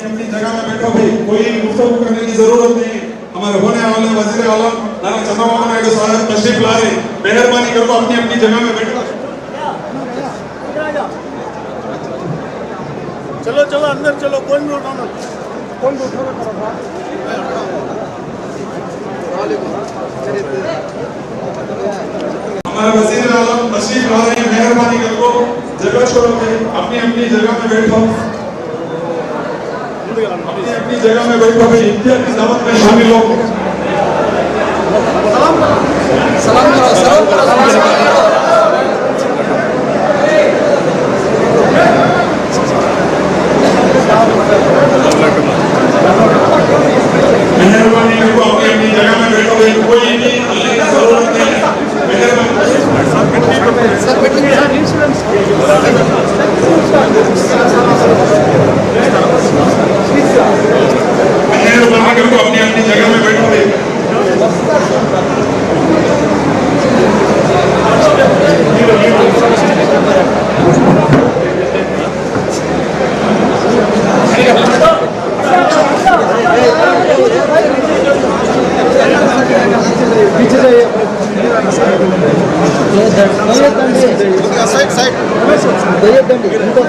अपनी जगह में बैठो भाई, कोई गुफ्तगू करने की जरूरत नहीं। हमारे होने वाले वजीर आलम नाना चंद्रबाबू नायडू साहब तशरीफ ला रहे, मेहरबानी करो अपनी अपनी जगह में बैठो। चलो चलो अंदर चलो, कौन भी उठाना, कौन भी उठाना। हमारे वजीर आलम तशरीफ ला रहे हैं, मेहरबानी करो जगह छोड़ो भाई, अपनी अपनी जगह में बैठो, अपनी जगह में बैठो भाई, इफ्तियार की दावत में शामिल हो। सलाम करो, सलाम करो, मेहरबानी करो अपनी अपनी जगह में बैठो भाई, कोई नहीं हल्ले की जरूरत नहीं। मेहरबानी करो अपनी अपनी जगह में बैठो भाई। पीछे जाइए, साइड साइड इनको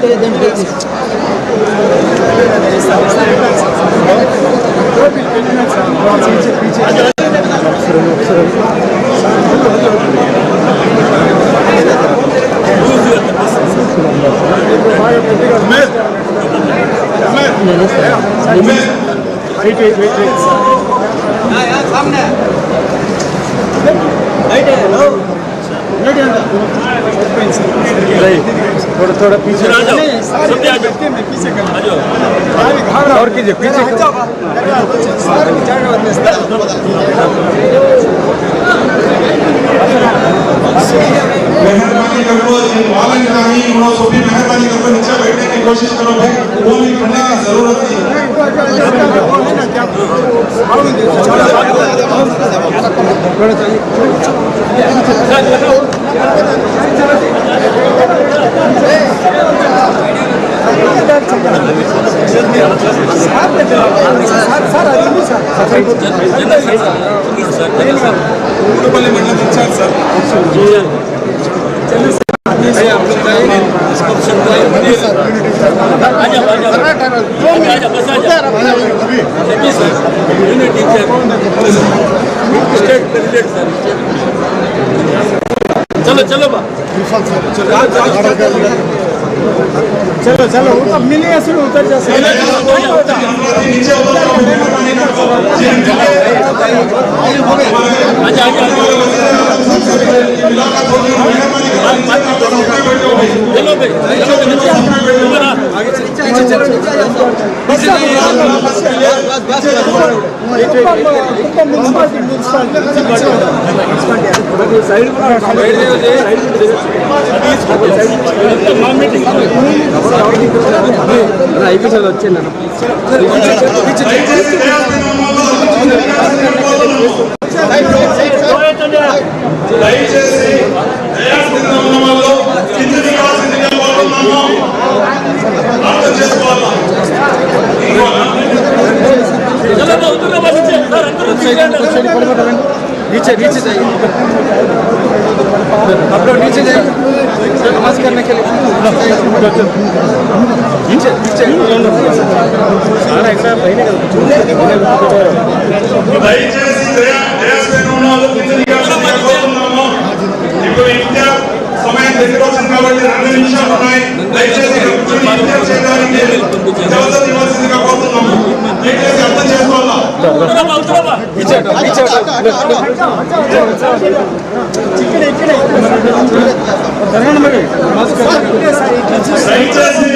सामने थोड़ा थोड़ा पीछे और कीजिए पीछे। मेहरबानी करो वालन नहीं उन्होंने सभी मेहरबानी करो नीचे बैठने की कोशिश करो भाई, कोई खड़ने की जरूरत नहीं। मंडल इंचार्ज सर चलो चलो चलो चलो मिलेगा सुनो उतर जा नीचे नीचे जाइए, आप लोग नीचे जाइए नमाज करने के लिए। नीचे नीचे समय దగ్గరొచ్చింది కాబట్టి 2 నిమిషాలు ఉన్నాయి. దయచేసి ఇంటర్ చేయడానికి జవహర్ యూనివర్సిటీగా కోరుతున్నాము. దయచేసి అర్థం చేసుకోవాలా. దయచేసి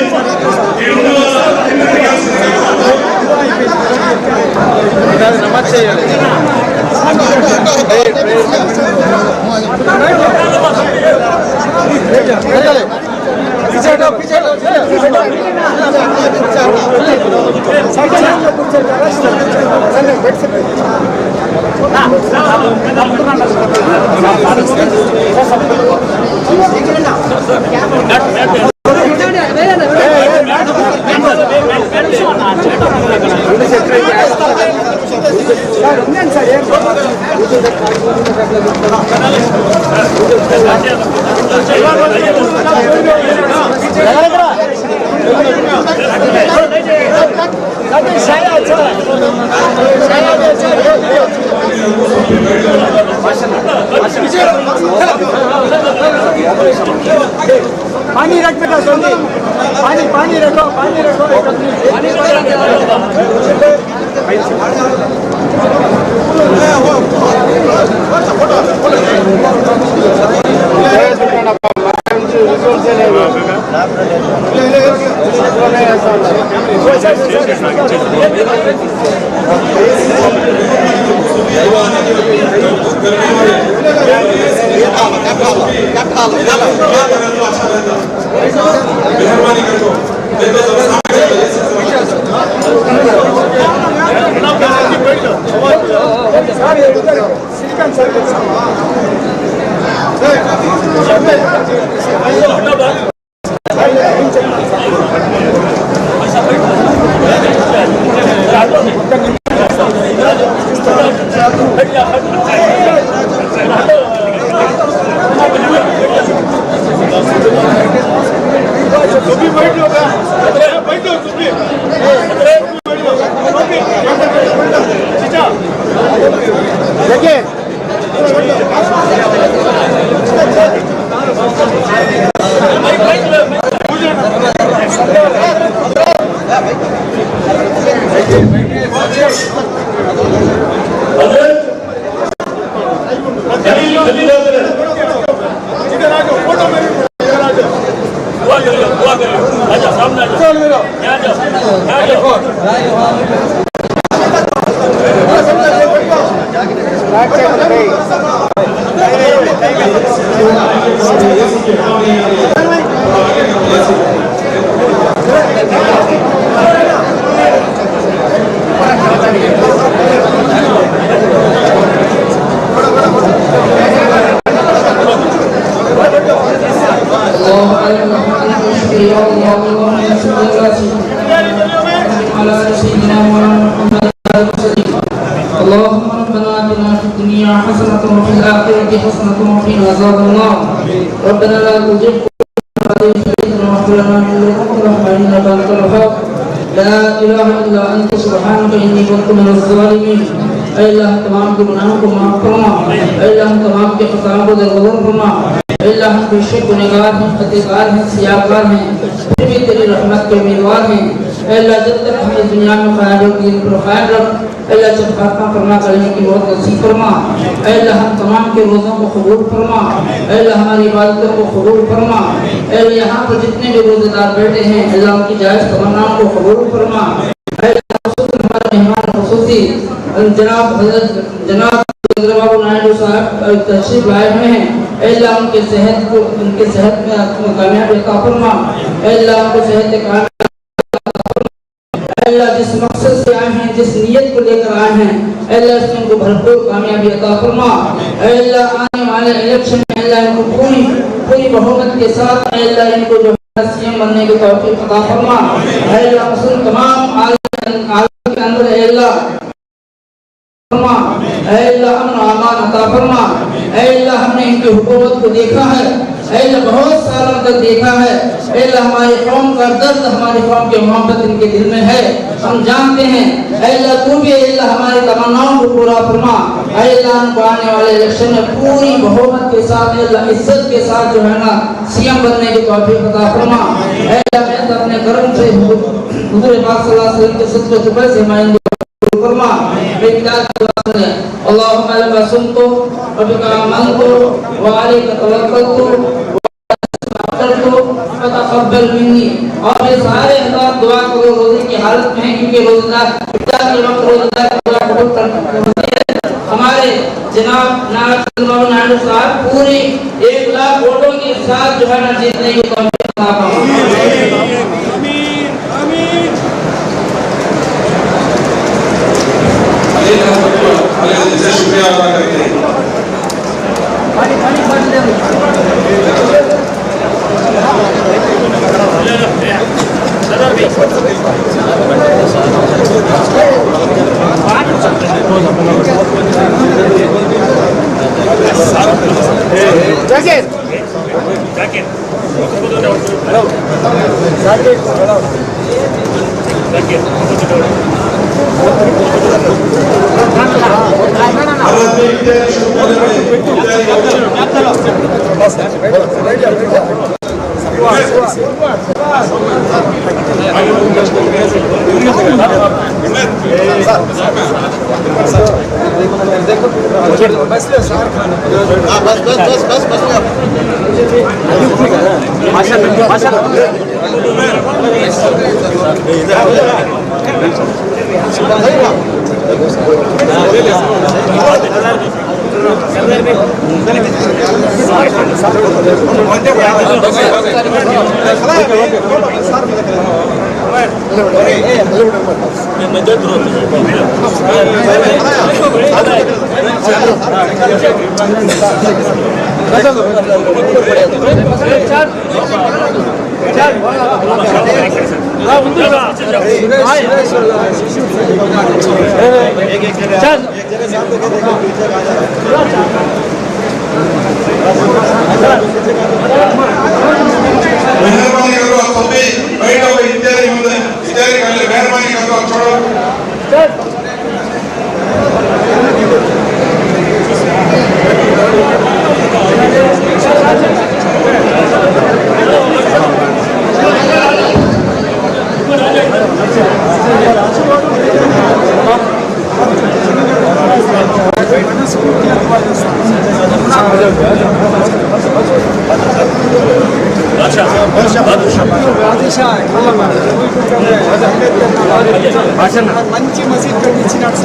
पानी रख बेटा जल्दी पानी रखो मेहरबानी करो اللهم ربنا آتنا في الدنيا حسنة وفي الآخرة حسنة وقنا عذاب النار ربنا لا تزغ قلوبنا واغفر لنا من لدنك رحمة إنك أنت الوهاب لا إله إلا أنت سبحانك إني كنت من الظالمين اے اللہ تمام کے گناہوں کو معاف فرما اے اللہ تمام کے خطاؤں کو درگزر فرما اے اللہ ہم بے شک گنہگار ہیں خطاکار ہیں سیاہکار ہیں پھر بھی تیری رحمت کے امیدوار ہیں اے اللہ جب تک ہمیں دنیا میں قائم رکھ دین پر قائم رکھ اے اللہ جب خاتمہ فرما کرنے کی موت نصیب فرما اے اللہ ہم تمام کے روزوں کو قبول فرما اے اللہ ہماری عبادتوں کو قبول فرما اے اللہ یہاں پر جتنے بھی روزے دار بیٹھے ہیں اللہ ان کی جائز تمناؤں کو قبول فرما اے اللہ خصوصاً ہمارے مہمان خصوصی جناب حضرت جناب بابو نائیڈو صاحب تشریف لائے ہوئے ہیں اے اللہ ان کے صحت میں کامیابی عطا فرما اے اللہ ان کو صحت کامیابی اے اللہ جس مقصد سے آئے ہیں جس نیت کو لے کر آئے ہیں اے اللہ اس میں ان کو بھرپور کامیابی عطا فرما اے اللہ آنے والے الیکشن میں اے اللہ ان کو پوری بہومت کے ساتھ اے اللہ ان کو جو سی ایم بننے کی توفیق عطا فرما اے اللہ مسلم تمام عالم کے اندر اے اللہ اے اللہ امن و امان عطا فرما اے اللہ ہم نے ان کی حکومت کو دیکھا ہے اے اللہ بہت سالوں تک دیکھا ہے اے اللہ ہماری قوم کا درد ہماری قوم کی محبت ان کے دل میں ہے ہم جانتے ہیں اے اللہ تو بھی اے اللہ ہماری تمناؤں کو پورا فرما اے اللہ ان کو آنے والے الیکشن میں پوری بہومت کے ساتھ اے اللہ عزت کے ساتھ جو ہے نا سی ایم بننے کی توفیق عطا فرما اے اللہ میں تو اپنے کرم سے حضور پاک صلی اللہ علیہ وسلم کے صدقے صبح سے ہماری فرما اللهم لك صمت وبك آمنت وعليك توكلت فتقبل مني اور یہ سارے حضرات دعا کرو روزے کی حالت میں ہیں کیونکہ روزہ افطار کے وقت روزہ دعا قبول کرتے ہیں ہمارے جناب نائیڈو صاحب پوری 1 لاکھ ووٹوں کے ساتھ جو ہے نا جیتنے کی توفیق عطا فرمائے से शुक्रिया अदा करते हैं जैकेट तैयारी शुरू कर मेहरबानी करो आप सभी बैठो इत्यादि कर ले मेहरबानी करो आप छोड़ो మంచి మసీద్ కట్టించినాడు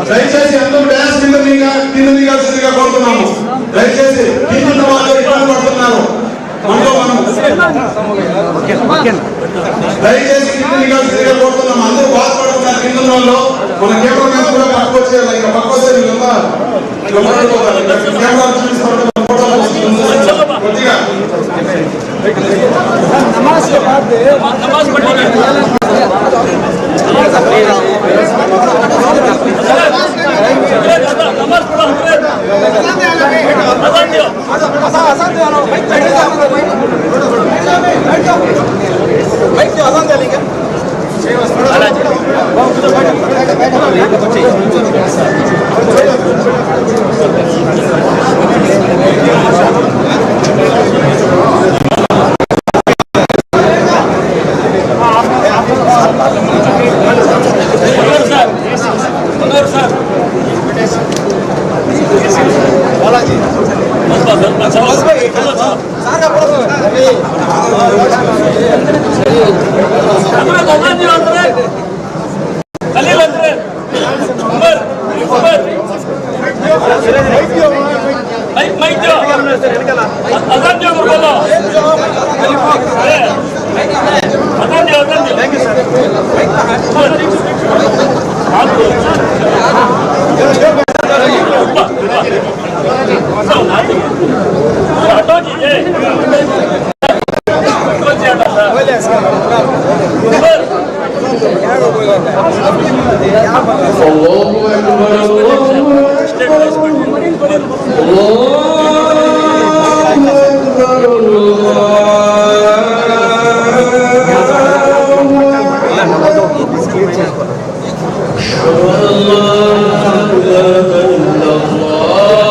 దయచేసి అందరూ డ్యాన్స్ కింద దిగాల్సిందిగా కోరుతున్నాము. దయచేసి కింద వాళ్ళు ఇబ్బంది పడుతున్నారు. దయచేసి కింద దిగాల్సిందిగా కోరుతున్నాము. అందరూ బాధపడుతున్నారు కింద వాళ్ళు. మన కెమెరా మ్యాన్ కూడా పక్క వచ్చేయాలి. ఇంకా పక్క వచ్చే వీళ్ళంతా కెమెరా చూసుకోవడం కొద్దిగా नमाज के बाद नमाज पढ़ने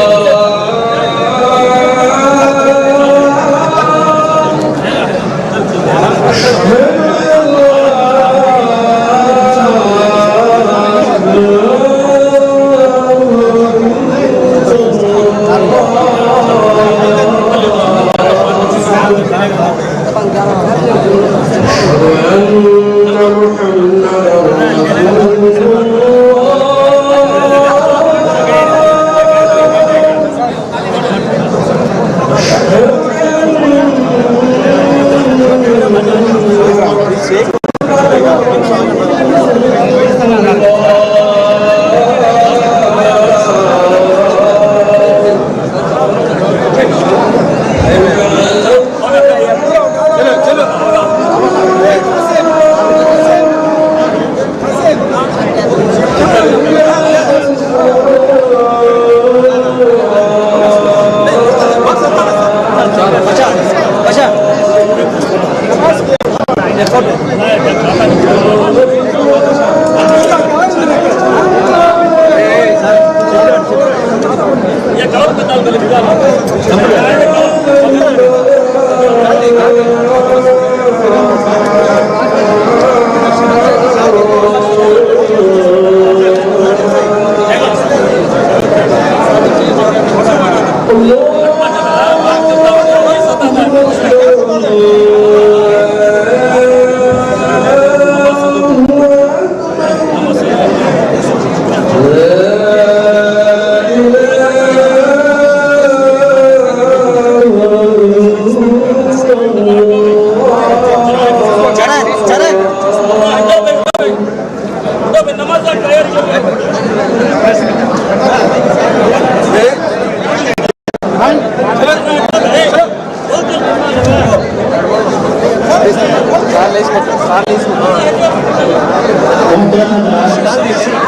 Allah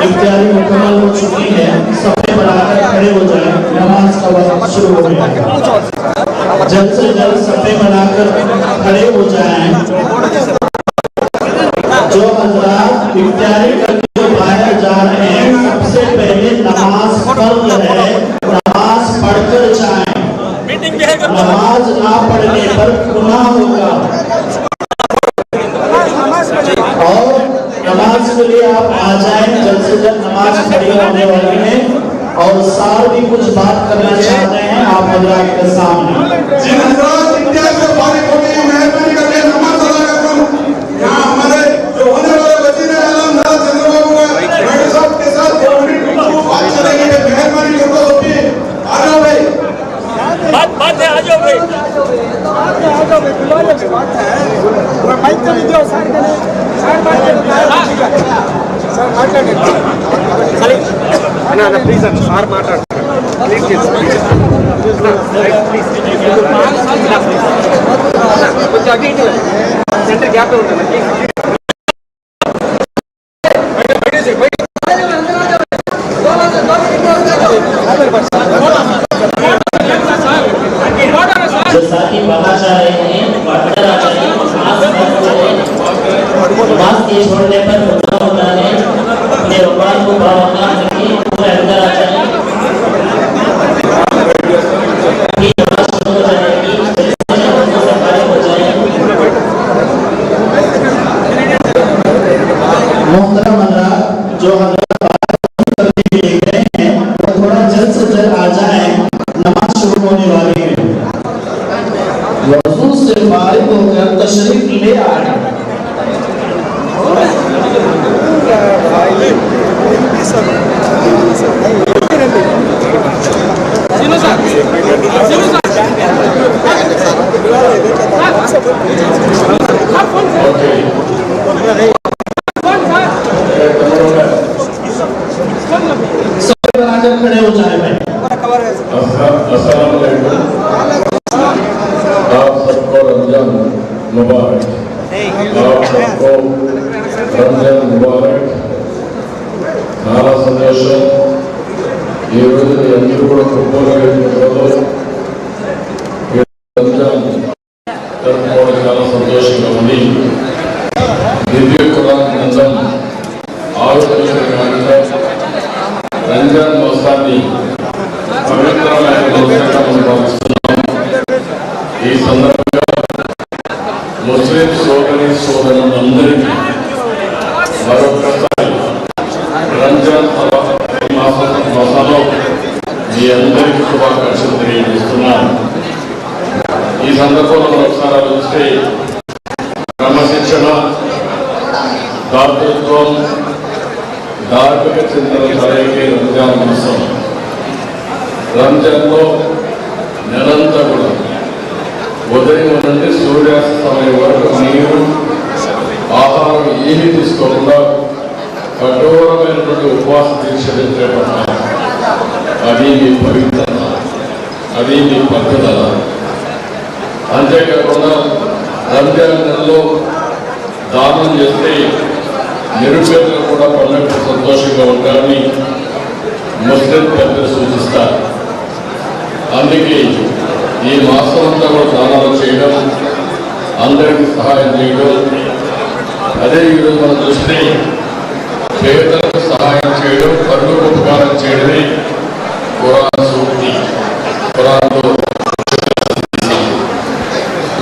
इफ्तारी मुकम्मल हो चुकी है। सबसे बढ़ाकर खड़े हो जाए, नमाज का वक्त शुरू हो गया। जल्द से जल्द सफे बनाकर खड़े हो जाएं। जो हजरात इफ्तारी करके बाहर जा रहे हैं, सबसे पहले नमाज फर्ज है, नमाज पढ़कर जाएं। नमाज ना पढ़ने पर गुनाह होगा और नमाज के लिए आप आ जाएं। जल्द से जल्द नमाज खड़ी होने वाली है और सार भी कुछ बात करना चाह रहे हैं आप हजरात के सामने। जिन हजरात इफ्तार से फारिग हो गए हैं, मेहरबानी करके नमाज अदा करो। यहाँ हमारे जो होने वाले वजीर आलम नारा चंद्रबाबू नायडू साहब के साथ 2 मिनट बात करेंगे। मेहरबानी करके आ जाओ भाई, बात है, आ जाओ भाई, माइक तो नहीं दो सर प्लीज సార్ మాట్లాడు ప్లీజ్ కొంచెం అటు ఇటు సెంటర్ గ్యాప్ ఉంటుంది जो साथी बाहर जा रहे हैं, अंदर आ जाइए। मास्क के छोड़ने पर गुनाह होता है। अपने रुमाल को बावका रखिए, पूरे अंदर आ जाइए। ये नमाज शुरू हो जाएगी, सफाई हो जाएगी। मोहतरम हज़रात, जो हज़रात देख रहे हैं वो थोड़ा जल्द से जल्द आ जाएं, नमाज शुरू होने वाली है। वज़ू से फारिग होकर तशरीफ ले आए। खड़े हो जाए भाई। अस्सलाम वालेकुम। आप सबको रमजान मुबारक। आप सबको रमजान मुबारक। చాలా సంతోషం। ఈ రోజు మీ అందరూ కూడా రంజాన్ జరుపుకోవడం చాలా సంతోషంగా ఉంది. దివ్య ఖురాన్ గ్రంథం ఆవిష్కరించిన రంజాన్ మాసాన్ని పవిత్రమైన మాసంగా మనం భావిస్తున్నాం. ఈ సందర్భంగా ముస్లిం సోదరులందరికీ మరొకసారి రంజాన్ మాసంలో మీ అందరికీ శుభాకాంక్షలు తెలియజేస్తున్నాను. ఈ సందర్భంలో ఒకసారి చూస్తే క్రమశిక్షణ, దాతృత్వం, ధార్మిక చింతన కలిగే రంజాన్ మాసం. రంజాన్లో నెలంతా కూడా ఉదయం నుండి సూర్యాస్తమయం వరకు నీరు, ఆహారం ఏమీ తీసుకోకుండా కఠోరమైనటువంటి ఉపవాస దీక్షలు చేపట్టాలి. అది మీ పవిత్రత, అది మీ పద్ధత. అంతేకాకుండా రంజాన్ నెలలో దానం చేస్తే నిరుపేదలు కూడా పండుగ సంతోషంగా ఉంటారని ముస్లిం పెద్దలు సూచిస్తారు. అందుకే ఈ మాసం అంతా కూడా దానాలు చేయడం, అందరికీ సహాయం చేయడం. అదే ఈరోజు మనం చూస్తే పేదలకు సహాయం చేయడం, పరులకు ఉపకారం చేయడమే ఖురాన్ సూక్తి. ఖురాన్లో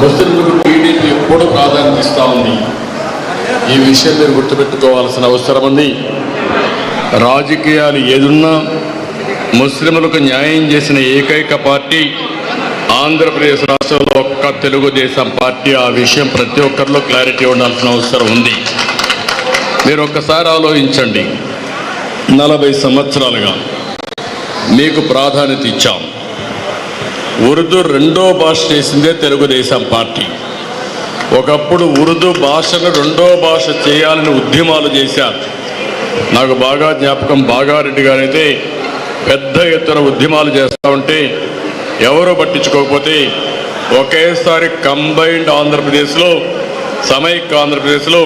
ముస్లింలకు టీడీపీ ఎప్పుడు ప్రాధాన్యత ఇస్తా ఉంది. ఈ విషయం మీరు గుర్తుపెట్టుకోవాల్సిన అవసరం ఉంది. రాజకీయాలు ఏదున్నా ముస్లింలకు న్యాయం చేసిన ఏకైక పార్టీ ఆంధ్రప్రదేశ్ రాష్ట్రంలో ఒక్క తెలుగుదేశం పార్టీ. ఆ విషయం ప్రతి ఒక్కరిలో క్లారిటీ ఉండాల్సిన అవసరం ఉంది. మీరు ఒక్కసారి ఆలోచించండి. 40 సంవత్సరాలుగా మీకు ప్రాధాన్యత ఇచ్చాం. ఉర్దూ రెండో భాష చేసిందే తెలుగుదేశం పార్టీ. ఒకప్పుడు ఉర్దూ భాషను రెండో భాష చేయాలని ఉద్యమాలు చేశారు. నాకు బాగా జ్ఞాపకం, బాగారెడ్డి గారైతే పెద్ద ఎత్తున ఉద్యమాలు చేస్తూ ఉంటే ఎవరో పట్టించుకోకపోతే ఒకేసారి కంబైన్డ్ ఆంధ్రప్రదేశ్లో, సమైక్య ఆంధ్రప్రదేశ్లో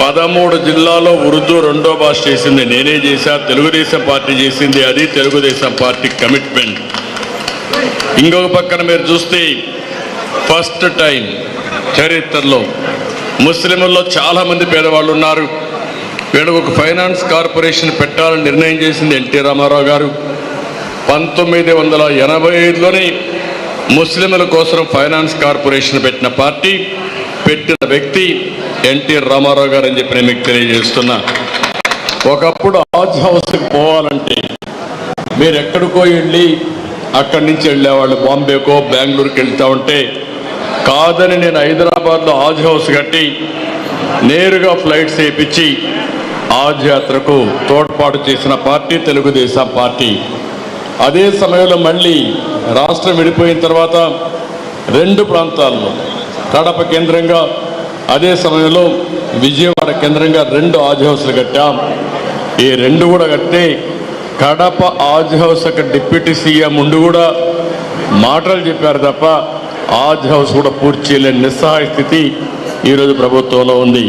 13 జిల్లాల్లో ఉర్దూ రెండో భాష చేసింది నేనే చేశా, తెలుగుదేశం పార్టీ చేసింది. అది తెలుగుదేశం పార్టీ కమిట్మెంట్. ఇంకొక పక్కన మీరు చూస్తే ఫస్ట్ టైం చరిత్రలో ముస్లింల్లో చాలామంది పేదవాళ్ళు ఉన్నారు. వీళ్ళకు ఒక ఫైనాన్స్ కార్పొరేషన్ పెట్టాలని నిర్ణయం చేసింది ఎన్టీ రామారావు గారు. 1985లోనే ముస్లింల కోసం ఫైనాన్స్ కార్పొరేషన్ పెట్టిన పార్టీ, పెట్టిన వ్యక్తి ఎన్టీ రామారావు గారు అని చెప్పి నేను మీకు తెలియజేస్తున్నా. ఒకప్పుడు హాజ్ హౌస్కి పోవాలంటే మీరు ఎక్కడికో వెళ్ళి అక్కడి నుంచి వెళ్ళేవాళ్ళు, బాంబేకో బెంగళూరుకి వెళ్తూ ఉంటే కాదని నేను హైదరాబాద్లో హాజ్ హౌస్ కట్టి నేరుగా ఫ్లైట్స్ వేయించి హాజ్ యాత్రకు తోడ్పాటు చేసిన పార్టీ తెలుగుదేశం పార్టీ. అదే సమయంలో మళ్ళీ రాష్ట్రం విడిపోయిన తర్వాత 2 ప్రాంతాల్లో, కడప కేంద్రంగా, అదే సమయంలో విజయవాడ కేంద్రంగా 2 హాజ్ హౌస్లు కట్టాం. ఈ 2 కూడా కట్టే కడప హాజ్ హౌస్ ఒక డిప్యూటీ సీఎం ఉండి కూడా మాటలు చెప్పారు తప్ప హాజ్ హౌస్ కూడా పూర్తి చేయలేని నిస్సహాయ స్థితి ఈరోజు ప్రభుత్వంలో ఉంది.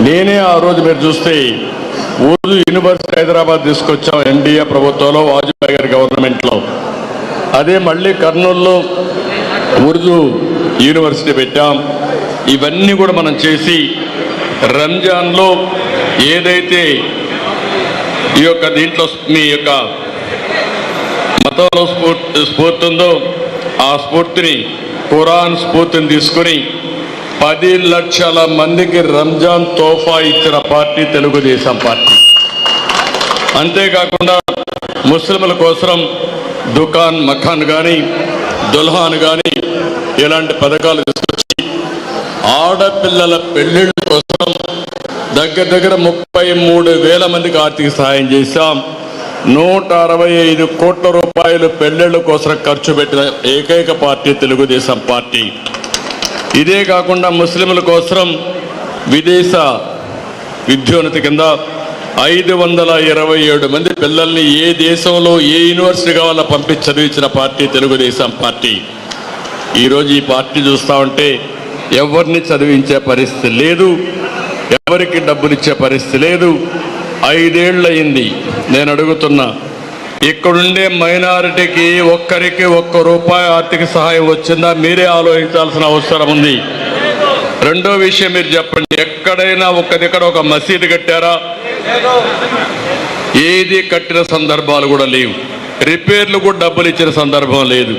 నేనే ఆ రోజు మీరు చూస్తే ఉర్దూ యూనివర్సిటీ హైదరాబాద్ తీసుకొచ్చాం ఎన్డీఏ ప్రభుత్వంలో, వాజ్పేయి గారి గవర్నమెంట్లో. అదే మళ్ళీ కర్నూలులో ఉర్దూ యూనివర్సిటీ పెట్టాం. ఇవన్నీ కూడా మనం చేసి రంజాన్లో ఏదైతే ఈ యొక్క దీంట్లో మీ యొక్క మతంలో స్ఫూర్తి ఉందో ఆ స్ఫూర్తిని, ఖురాన్ స్ఫూర్తిని తీసుకొని 10 లక్షల మందికి రంజాన్ తోఫా ఇచ్చిన పార్టీ తెలుగుదేశం పార్టీ. అంతేకాకుండా ముస్లింల కోసం దుకాన్ మఖాన్ కానీ, దుల్హాన్ కానీ ఇలాంటి పథకాలు తీసుకొచ్చి ఆడపిల్లల పెళ్లిళ్ళ కోసం దగ్గర 33,000 మందికి ఆర్థిక సహాయం చేశాం. 165 కోట్ల రూపాయలు పెళ్లిళ్ళ కోసం ఖర్చు పెట్టిన ఏకైక పార్టీ తెలుగుదేశం పార్టీ. ఇదే కాకుండా ముస్లింల కోసం విదేశ విద్యోన్నతి కింద 527 మంది పిల్లల్ని ఏ దేశంలో ఏ యూనివర్సిటీ కావాలో పంపించి చదివించిన పార్టీ తెలుగుదేశం పార్టీ. ఈరోజు ఈ పార్టీ చూస్తూ ఉంటే ఎవరిని చదివించే పరిస్థితి లేదు, ఎవరికి డబ్బులు ఇచ్చే పరిస్థితి లేదు. 5 ఏళ్ళు అయింది. నేను అడుగుతున్నా, ఇక్కడుండే మైనారిటీకి ఒక్కరికి 1 రూపాయి ఆర్థిక సహాయం వచ్చిందా? మీరే ఆలోచించాల్సిన అవసరం ఉంది. రెండో విషయం మీరు చెప్పండి, ఎక్కడైనా ఒక దగ్గర ఒక మసీదు కట్టారా? ఏది కట్టిన సందర్భాలు కూడా లేవు. రిపేర్లు కూడా డబ్బులు ఇచ్చిన సందర్భం లేదు.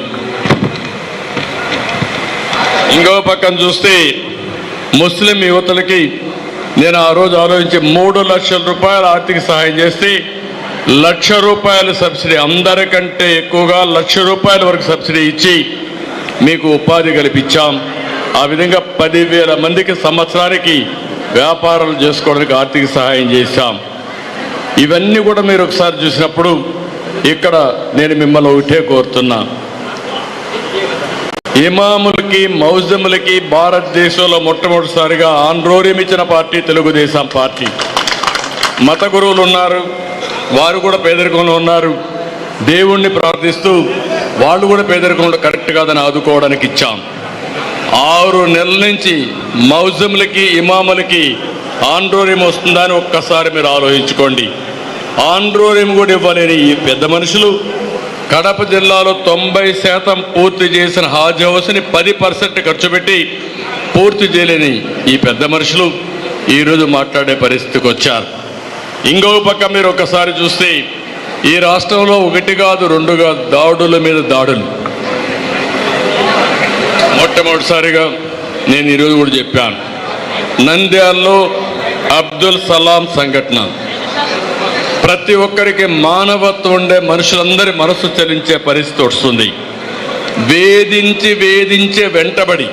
ఇంకో పక్కన చూస్తే ముస్లిం యువతలకి నేను ఆ రోజు ఆలోచించి 3 లక్షల రూపాయలు ఆర్థిక సహాయం చేస్తే 1,00,000 రూపాయలు సబ్సిడీ, అందరికంటే ఎక్కువగా 1,00,000 రూపాయల వరకు సబ్సిడీ ఇచ్చి మీకు ఉపాధి కల్పించాం. ఆ విధంగా 10,000 మందికి సంవత్సరానికి వ్యాపారాలు చేసుకోవడానికి ఆర్థిక సహాయం చేశాం. ఇవన్నీ కూడా మీరు ఒకసారి చూసినప్పుడు ఇక్కడ నేను మిమ్మల్ని ఒకటే కోరుతున్నా, ఇమాములకి మౌజములకి భారతదేశంలో మొట్టమొదటిసారిగా ఆండ్రోరియం ఇచ్చిన పార్టీ తెలుగుదేశం పార్టీ. మత గురువులు ఉన్నారు, వారు కూడా పేదరికంలో ఉన్నారు. దేవుణ్ణి ప్రార్థిస్తూ వాళ్ళు కూడా పేదరికంలో కరెక్ట్ కాదని ఆదుకోవడానికి ఇచ్చాం. 6 నెలల నుంచి మౌజములకి ఇమాములకి ఆండ్రోరియం వస్తుందని ఒక్కసారి మీరు ఆలోచించుకోండి. ఆండ్రోరియం కూడా ఇవ్వలేని ఈ పెద్ద మనుషులు కడప జిల్లాలో 90% పూర్తి చేసిన హాజ్ హౌస్ని 10% ఖర్చు పెట్టి పూర్తి చేయలేని ఈ పెద్ద మనుషులు ఈరోజు మాట్లాడే పరిస్థితికి వచ్చారు. ఇంకొక పక్క మీరు ఒకసారి చూస్తే ఈ రాష్ట్రంలో 1 కాదు 2 కాదు దాడుల మీద దాడులు. మొట్టమొదటిసారిగా నేను ఈరోజు కూడా చెప్పాను, నంద్యాలలో అబ్దుల్ సలాం సంఘటన ప్రతి ఒక్కరికి మానవత్వం ఉండే మనుషులందరి మనసు చలించే పరిస్థితి వస్తుంది. వేధించి వెంటబడి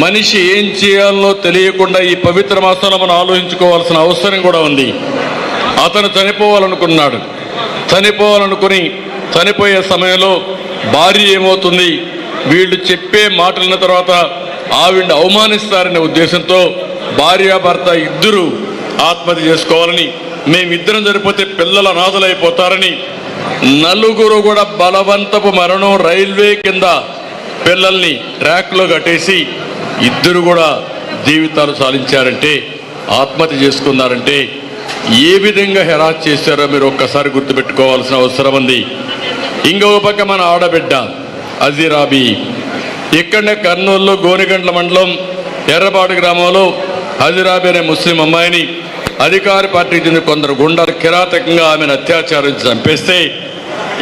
మనిషి ఏం చేయాలో తెలియకుండా ఈ పవిత్ర మాసంలో మనం ఆలోచించుకోవాల్సిన అవసరం కూడా ఉంది. అతను చనిపోవాలనుకున్నాడు. చనిపోవాలనుకుని చనిపోయే సమయంలో భార్య ఏమవుతుంది, వీళ్ళు చెప్పే మాటలన్న తర్వాత ఆవిడ్ని అవమానిస్తారనే ఉద్దేశంతో భార్యాభర్త ఇద్దరు ఆత్మహత్య చేసుకోవాలని, మేమిద్దరం చనిపోతే పిల్లల అనాథలైపోతారని నలుగురు కూడా బలవంతపు మరణం రైల్వే కింద పిల్లల్ని ట్రాక్లో కట్టేసి ఇద్దరు కూడా జీవితాలు సాధించారంటే, ఆత్మహత్య చేసుకున్నారంటే ఏ విధంగా హెరాస్ చేశారో మీరు ఒక్కసారి గుర్తుపెట్టుకోవాల్సిన అవసరం ఉంది. ఇంకొక పక్క మన ఆడబిడ్డ అజీరాబీ ఇక్కడనే కర్నూలులో గోనిగండ్ల మండలం ఎర్రపాడు గ్రామంలో అజీరాబీ అనే ముస్లిం అమ్మాయిని అధికార పార్టీకి చెందిన కొందరు గుండాలు కిరాతకంగా ఆమెను అత్యాచారం చంపేస్తే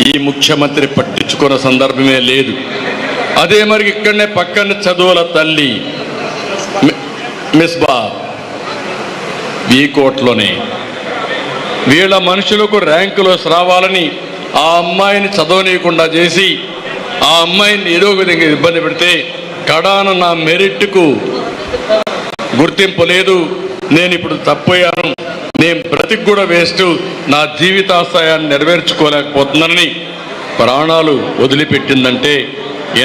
ఈ ముఖ్యమంత్రి పట్టించుకున్న సందర్భమే లేదు. అదే మరి ఇక్కడనే పక్కన చదువుల తల్లి మిస్బా ఈ కోట్లోనే వీళ్ళ మనుషులకు ర్యాంకులు రావాలని ఆ అమ్మాయిని చదవనీయకుండా చేసి ఆ అమ్మాయిని ఏదో విధంగా ఇబ్బంది పెడితే కడాన నా మెరిట్కు గుర్తింపు లేదు, నేను ఇప్పుడు తప్పయ్యాను, నేను బ్రతికి కూడా వేస్ట్, నా జీవితాశయాన్ని నెరవేర్చుకోలేకపోతున్నానని ప్రాణాలు వదిలిపెట్టిందంటే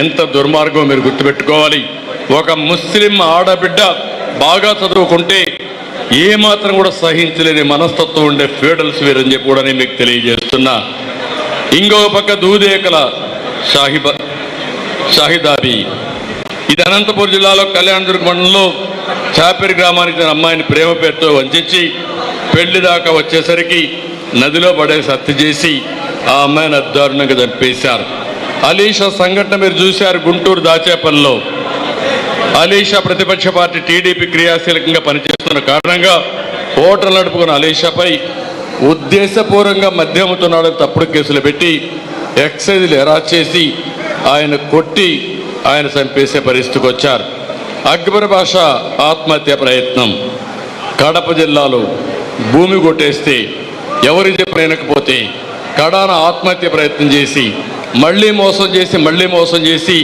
ఎంత దుర్మార్గం మీరు గుర్తుపెట్టుకోవాలి. ఒక ముస్లిం ఆడబిడ్డ బాగా చదువుకుంటే ఏమాత్రం కూడా సహించలేని మనస్తత్వం ఉండే ఫీడల్స్ వీరని చెప్పి కూడా నేను మీకు తెలియజేస్తున్నా. ఇంకొక పక్క దూదేకల షాహిదాబీ, ఇది అనంతపురం జిల్లాలో కళ్యాణదుర్గ మండలంలో చాపేరి గ్రామానికి చెందిన అమ్మాయిని ప్రేమ పేరుతో వంచి పెళ్లి దాకా వచ్చేసరికి నదిలో పడేసి హత్య చేసి ఆ అమ్మాయిని అద్దారుణంగా చంపేశారు. అలీషా సంఘటన మీరు చూశారు గుంటూరు దాచేపల్లిలో. అలీషా ప్రతిపక్ష పార్టీ టీడీపీ క్రియాశీలకంగా పనిచేస్తున్న కారణంగా ఓటర్లు నడుపుకున్న అలీషాపై ఉద్దేశపూర్వకంగా మద్యం అమ్ముతున్నాడని తప్పుడు కేసులు పెట్టి ఎక్సైజ్లు హెరాస్ చేసి ఆయన కొట్టి ఆయన చంపేసే పరిస్థితికి వచ్చారు. అక్బర్ బాషా ఆత్మహత్య ప్రయత్నం కడప జిల్లాలో భూమి కొట్టేస్తే ఎవరి చెప్పలేకపోతే కడాన ఆత్మహత్య ప్రయత్నం చేసి మళ్ళీ మోసం చేసి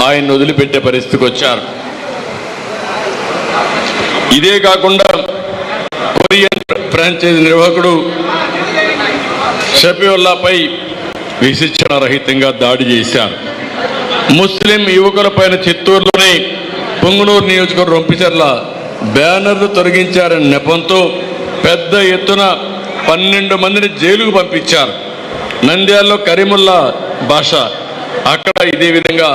ఆయన వదిలిపెట్టే పరిస్థితికి వచ్చారు. ఇదే కాకుండా కొరియన్ ఫ్రాంచైజీ నిర్వాహకుడు షఫీవుల్లాపై విశిక్షణ రహితంగా దాడి చేశారు. ముస్లిం యువకులపైన చిత్తూరులోని పొంగునూరు నియోజకవర్గం రొంపిచెర్ల బ్యానర్లు తొలగించారనే నెపంతో పెద్ద ఎత్తున 12 మందిని జైలుకు పంపించారు. నంద్యాలలో కరీముల్లా బాషా అక్కడ ఇదే విధంగా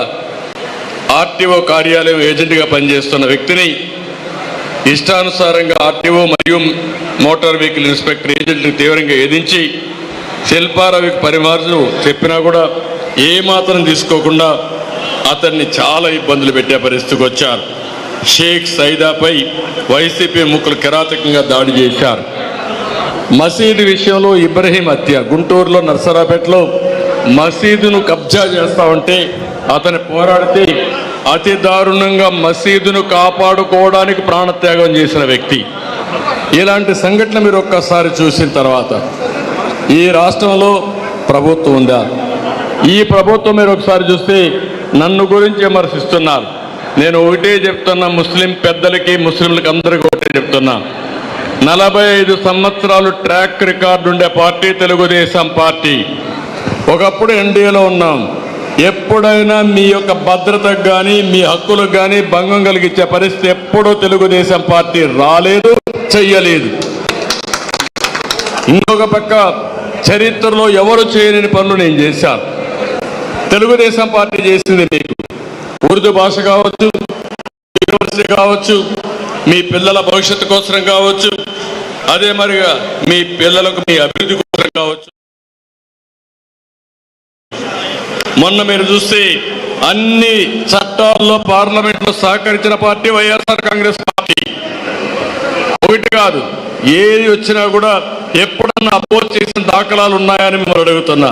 ఆర్టీఓ కార్యాలయం ఏజెంట్గా పనిచేస్తున్న వ్యక్తిని ఇష్టానుసారంగా ఆర్టీఓ మరియు మోటార్ వెహికల్ ఇన్స్పెక్టర్ ఏజెంట్ని తీవ్రంగా ఏదించి శిల్పారావుకి పరిమార్లు చెప్పినా కూడా ఏమాత్రం తీసుకోకుండా అతన్ని చాలా ఇబ్బందులు పెట్టే పరిస్థితికి వచ్చారు. షేక్ సైదాపై వైసీపీ ముఖ్యులు కిరాతకంగా దాడి చేశారు. మసీదు విషయంలో ఇబ్రహీం హత్య గుంటూరులో నర్సరాపేటలో మసీదును కబ్జా చేస్తామంటే అతను పోరాడితే అతి దారుణంగా మసీదును కాపాడుకోవడానికి ప్రాణత్యాగం చేసిన వ్యక్తి. ఇలాంటి సంఘటన మీరు ఒక్కసారి చూసిన తర్వాత ఈ రాష్ట్రంలో ప్రభుత్వం ఉందా? ఈ ప్రభుత్వం మీరు ఒకసారి చూస్తే నన్ను గురించి విమర్శిస్తున్నారు. నేను ఒకటే చెప్తున్నా, ముస్లిం పెద్దలకి ముస్లింలకి అందరికీ ఒకటే చెప్తున్నా, 45 సంవత్సరాలు ట్రాక్ రికార్డు ఉండే పార్టీ తెలుగుదేశం పార్టీ. ఒకప్పుడు ఎన్డీఏలో ఉన్నాం, ఎప్పుడైనా మీ యొక్క భద్రతకు కానీ మీ హక్కులకు కానీ భంగం కలిగించే పరిస్థితి ఎప్పుడూ తెలుగుదేశం పార్టీ రాలేదు, చెయ్యలేదు. ఇంకొక పక్క చరిత్రలో ఎవరు చేయలేని పనులు నేను చేశాను. తెలుగుదేశం పార్టీ చేసింది మీకు ఉర్దూ భాష కావచ్చు, యూనివర్సిటీ కావచ్చు, మీ పిల్లల భవిష్యత్తు కోసం కావచ్చు, అదే మరిగా మీ పిల్లలకు మీ అభివృద్ధి కోసం కావచ్చు. మొన్న మీరు చూస్తే అన్ని చట్టాల్లో పార్లమెంట్లో సహకరించిన పార్టీ వైఎస్ఆర్ కాంగ్రెస్ పార్టీ. ఒకటి కాదు, ఏది వచ్చినా కూడా ఎప్పుడన్నా అపోజ్ చేసిన దాఖలాలు ఉన్నాయని మిమ్మల్ని అడుగుతున్నా.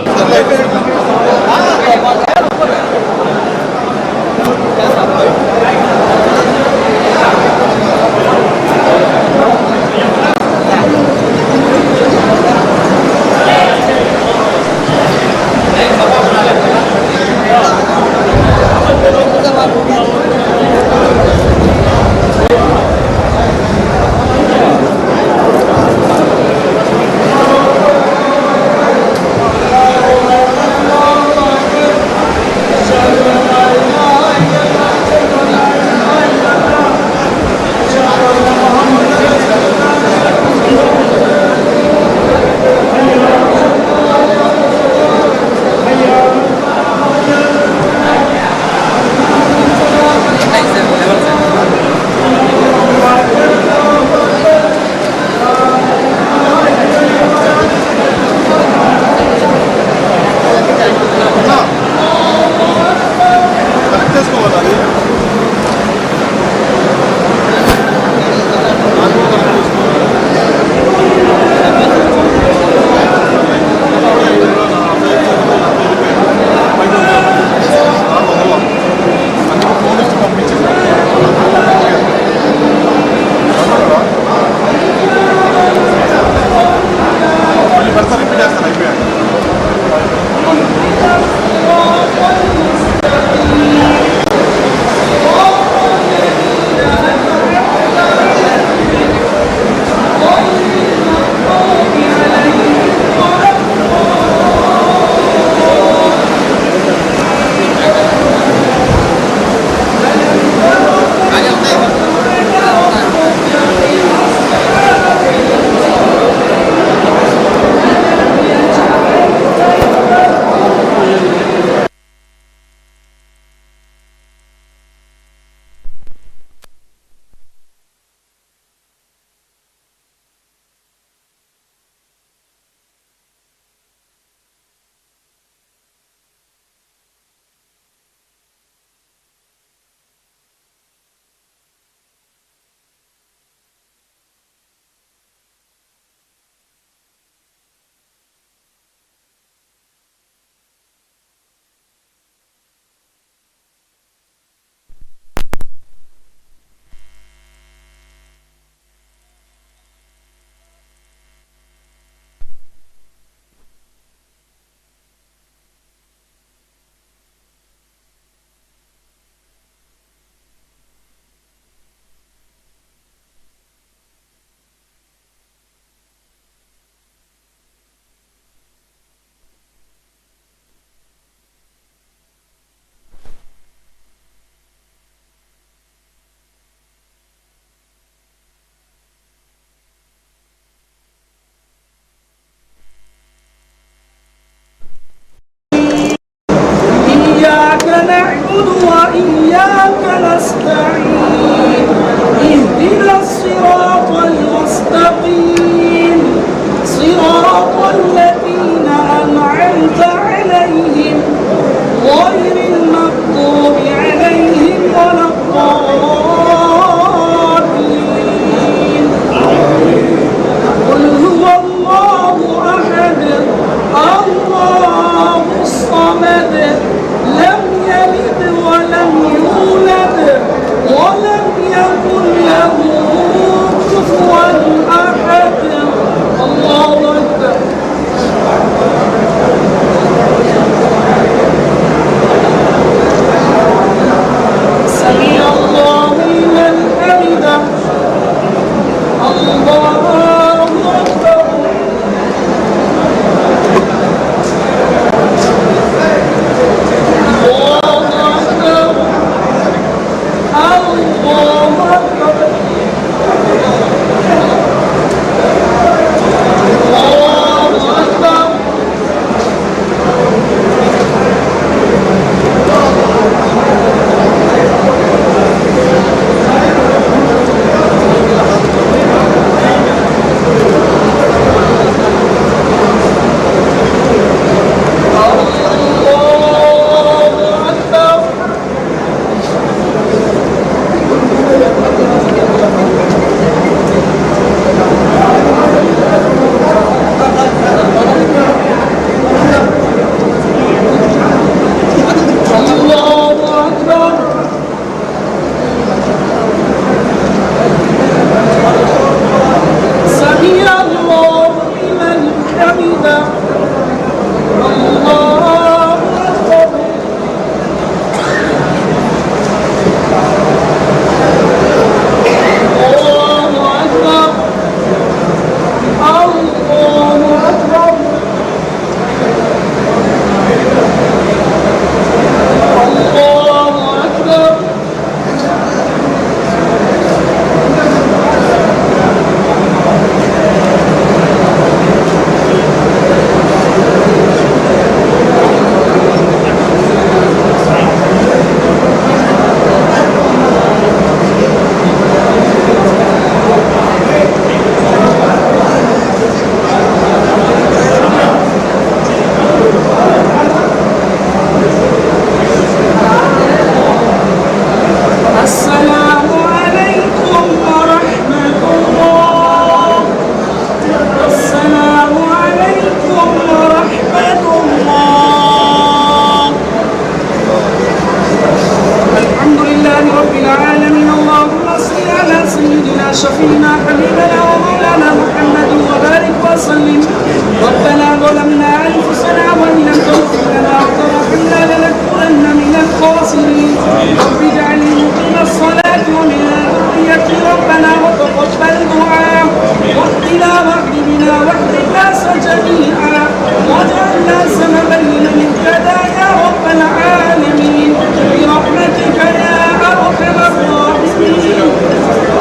واهدنا واهد الناس جميعا واجعلنا سببا لمن اهتدى يا رب العالمين برحمتك يا ارحم الراحمين.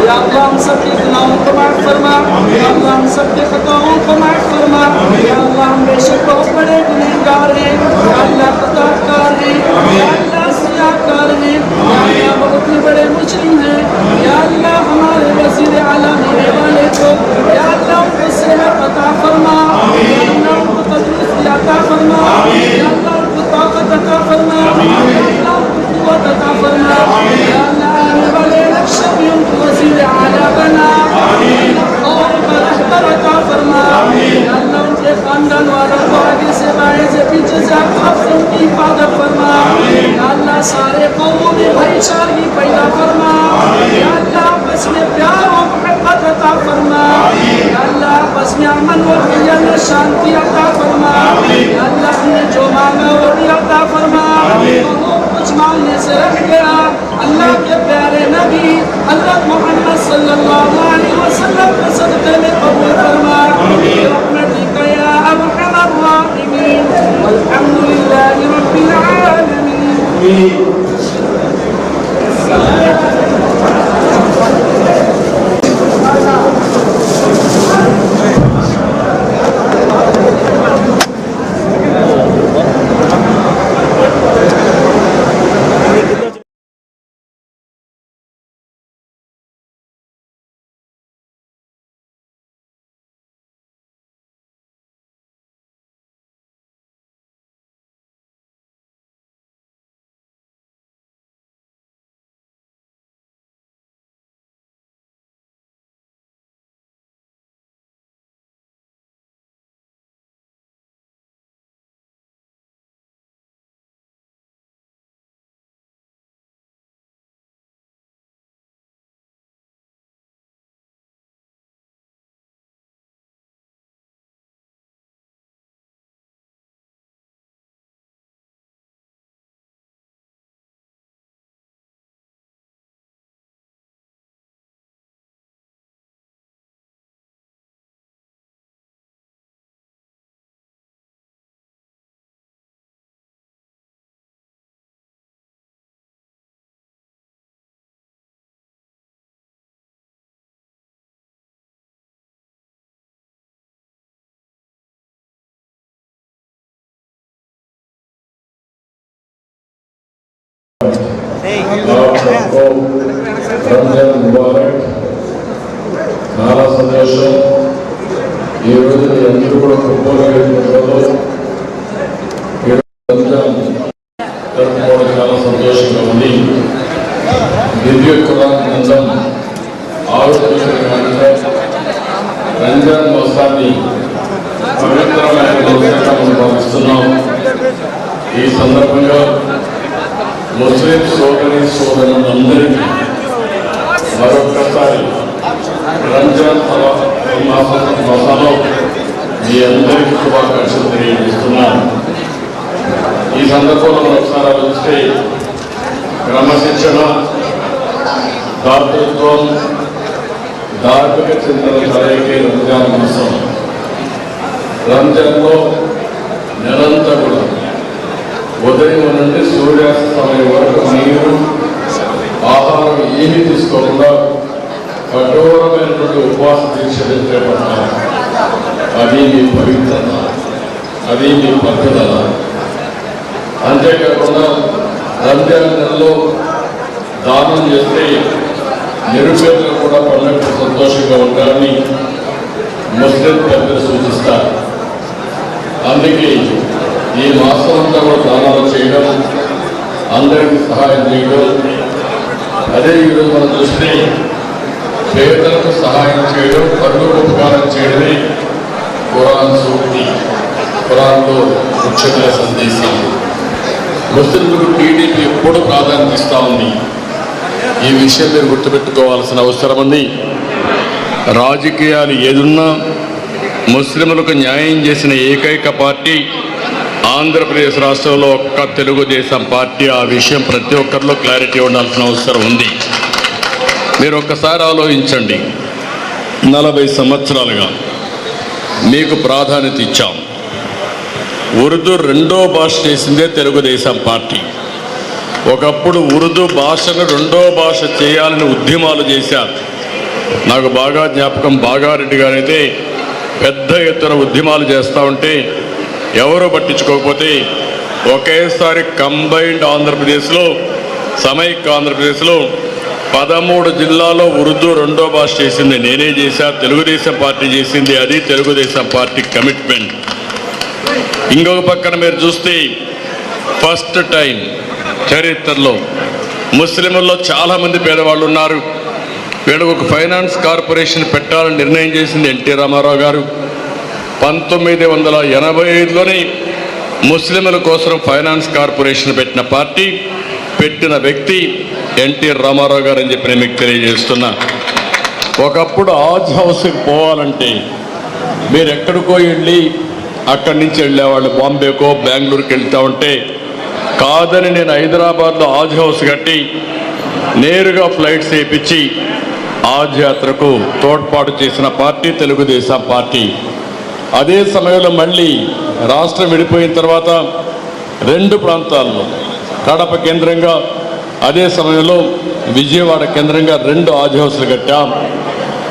या अल्लाह हम सबके गुनाहों को माफ फरमा, या अल्लाह हम सबके खताओं को माफ फरमा, या अल्लाह हम बेशक बहुत बड़े गुनहगार हैं, या अल्लाह खताकार हैं, या अल्लाह सियाकार हैं, या अल्लाह बहुत ही बड़े मुजरिम हैं, या अल्लाह हमारे वज़ीर आला होने वाले को या अल्लाह उनको सेहत अता फरमा, या अल्लाह उनको तंदुरुस्ती अता फरमा, या अल्लाह उनको ताकत अता फरमा, या अल्लाह उनको कुव्वत अता फरमा, या अल्लाह आने वाले इलेक्शन में उनको वज़ीर आला बना और उनका रहबर अता फरमा, या अल्लाह उनके खानदान वालों को आगे से बाएं से पीछे से आप उनकी हिफाजत फरमा, या अल्लाह सारे कौमों में भाईचारगी पैदा फरमा, या अल्लाह बस में प्यार और मोहब्बत अता फरमा, या अल्लाह बस में अमन और क़याम शांति अता फरमा, या अल्लाह ने जो मांगा वो भी अता फरमा, वो कुछ मांगने से रह गया अल्लाह के प्यारे नबी हज़रत मोहम्मद सल्लल्लाहु अलैहि वसल्लम के सदक़े में कबूल फरमा रहमतिक या अरहमर राहिमीन वल्हम्दुलिल्लाहि रब्बिल आलमीन। आपको रमजान मुबारक చాలా సంతోషం ఈ రోజు అందరూ కూడా గొప్పగా రంజాన్ జరుపుకోవడం చాలా సంతోషంగా ఉంది. దివ్య ఖురాన్ గ్రంథం ఆవిష్కరించిన రంజాన్ మాసాన్ని పవిత్రమైన మాసంగా మనం భావిస్తున్నాం. ఈ సందర్భంగా ముస్లిం సోదరులందరికీ మరొకసారి రంజాన్ మాసంలో మీ అందరికీ శుభాకాంక్షలు తెలియజేస్తున్నాను. ఈ సందర్భంలో ఒకసారి ఆలోచిస్తే క్రమశిక్షణ, దాతృత్వం, ధార్మిక చింతన కలయికే రంజాన్ మాసం. రంజాన్లో నెలంతా కూడా ఉదయం నుండి సూర్యాస్తమయం వరకు నీరు ఆహారం ఏమీ తీసుకోకుండా కఠోరమైనటువంటి ఉపవాస దీక్షలు చేపడతారు. అది మీ పవిత్రత, అది మీ పద్ధత. అంతేకాకుండా రంజాన్ నెలలో దానం చేస్తే నిరుపేదలు కూడా పండుగ సంతోషంగా ఉంటారని ముస్లిం పెద్దలు సూచిస్తారు. అందుకే ఈ మాసం అంతా కూడా దానాలు చేయడం, అందరికీ సహాయం చేయడం. అదే ఈరోజు మనం చూస్తే పేదలకు సహాయం చేయడం, పరులకు ఉపకారం చేయడమే ఖురాన్ సూక్తి, ఖురాన్లో ముఖ్యమైన సందేశం. ముస్లింలకు టీడీపీ ఎప్పుడు ప్రాధాన్యత ఇస్తూ ఉంది. ఈ విషయం మీరు గుర్తుపెట్టుకోవాల్సిన అవసరం ఉంది. రాజకీయాలు ఏదున్నా ముస్లింలకు న్యాయం చేసిన ఏకైక పార్టీ ఆంధ్రప్రదేశ్ రాష్ట్రంలో ఒక్క తెలుగుదేశం పార్టీ. ఆ విషయం ప్రతి ఒక్కరిలో క్లారిటీ ఉండాల్సిన అవసరం ఉంది. మీరు ఒక్కసారి ఆలోచించండి. 40 సంవత్సరాలుగా మీకు ప్రాధాన్యత ఇచ్చాం. ఉర్దూ రెండో భాష చేసిందే తెలుగుదేశం పార్టీ. ఒకప్పుడు ఉర్దూ భాషను రెండో భాష చేయాలని ఉద్యమాలు చేశారు. నాకు బాగా జ్ఞాపకం, బాగారెడ్డి గారైతే పెద్ద ఎత్తున ఉద్యమాలు చేస్తూ ఉంటే ఎవరో పట్టించుకోకపోతే ఒకేసారి కంబైన్డ్ ఆంధ్రప్రదేశ్లో, సమైక్య ఆంధ్రప్రదేశ్లో 13 జిల్లాల్లో ఉర్దూ రెండో భాష చేసింది నేనే చేశా, తెలుగుదేశం పార్టీ చేసింది. అది తెలుగుదేశం పార్టీ కమిట్మెంట్. ఇంకొక పక్కన మీరు చూస్తే ఫస్ట్ టైం చరిత్రలో ముస్లింల్లో చాలామంది పేదవాళ్ళు ఉన్నారు. వీళ్ళకు ఒక ఫైనాన్స్ కార్పొరేషన్ పెట్టాలని నిర్ణయం చేసింది ఎన్టీ రామారావు గారు. 1985లోనే ముస్లింల కోసం ఫైనాన్స్ కార్పొరేషన్ పెట్టిన పార్టీ, పెట్టిన వ్యక్తి ఎన్టీ రామారావు గారు అని చెప్పి నేను మీకు తెలియజేస్తున్నా. ఒకప్పుడు ఆజ్ హౌస్కి పోవాలంటే మీరు ఎక్కడికో వెళ్ళి అక్కడి నుంచి వెళ్ళేవాళ్ళు, బాంబేకో బెంగళూరుకి వెళ్తూ ఉంటే కాదని నేను హైదరాబాద్లో ఆజ్ హౌస్ కట్టి నేరుగా ఫ్లైట్స్ వేయించి ఆజ్ యాత్రకు తోడ్పాటు చేసిన పార్టీ తెలుగుదేశం పార్టీ. అదే సమయంలో మళ్ళీ రాష్ట్రం విడిపోయిన తర్వాత 2 ప్రాంతాల్లో, కడప కేంద్రంగా, అదే సమయంలో విజయవాడ కేంద్రంగా 2 ఆజ్ హౌస్లు కట్టాం.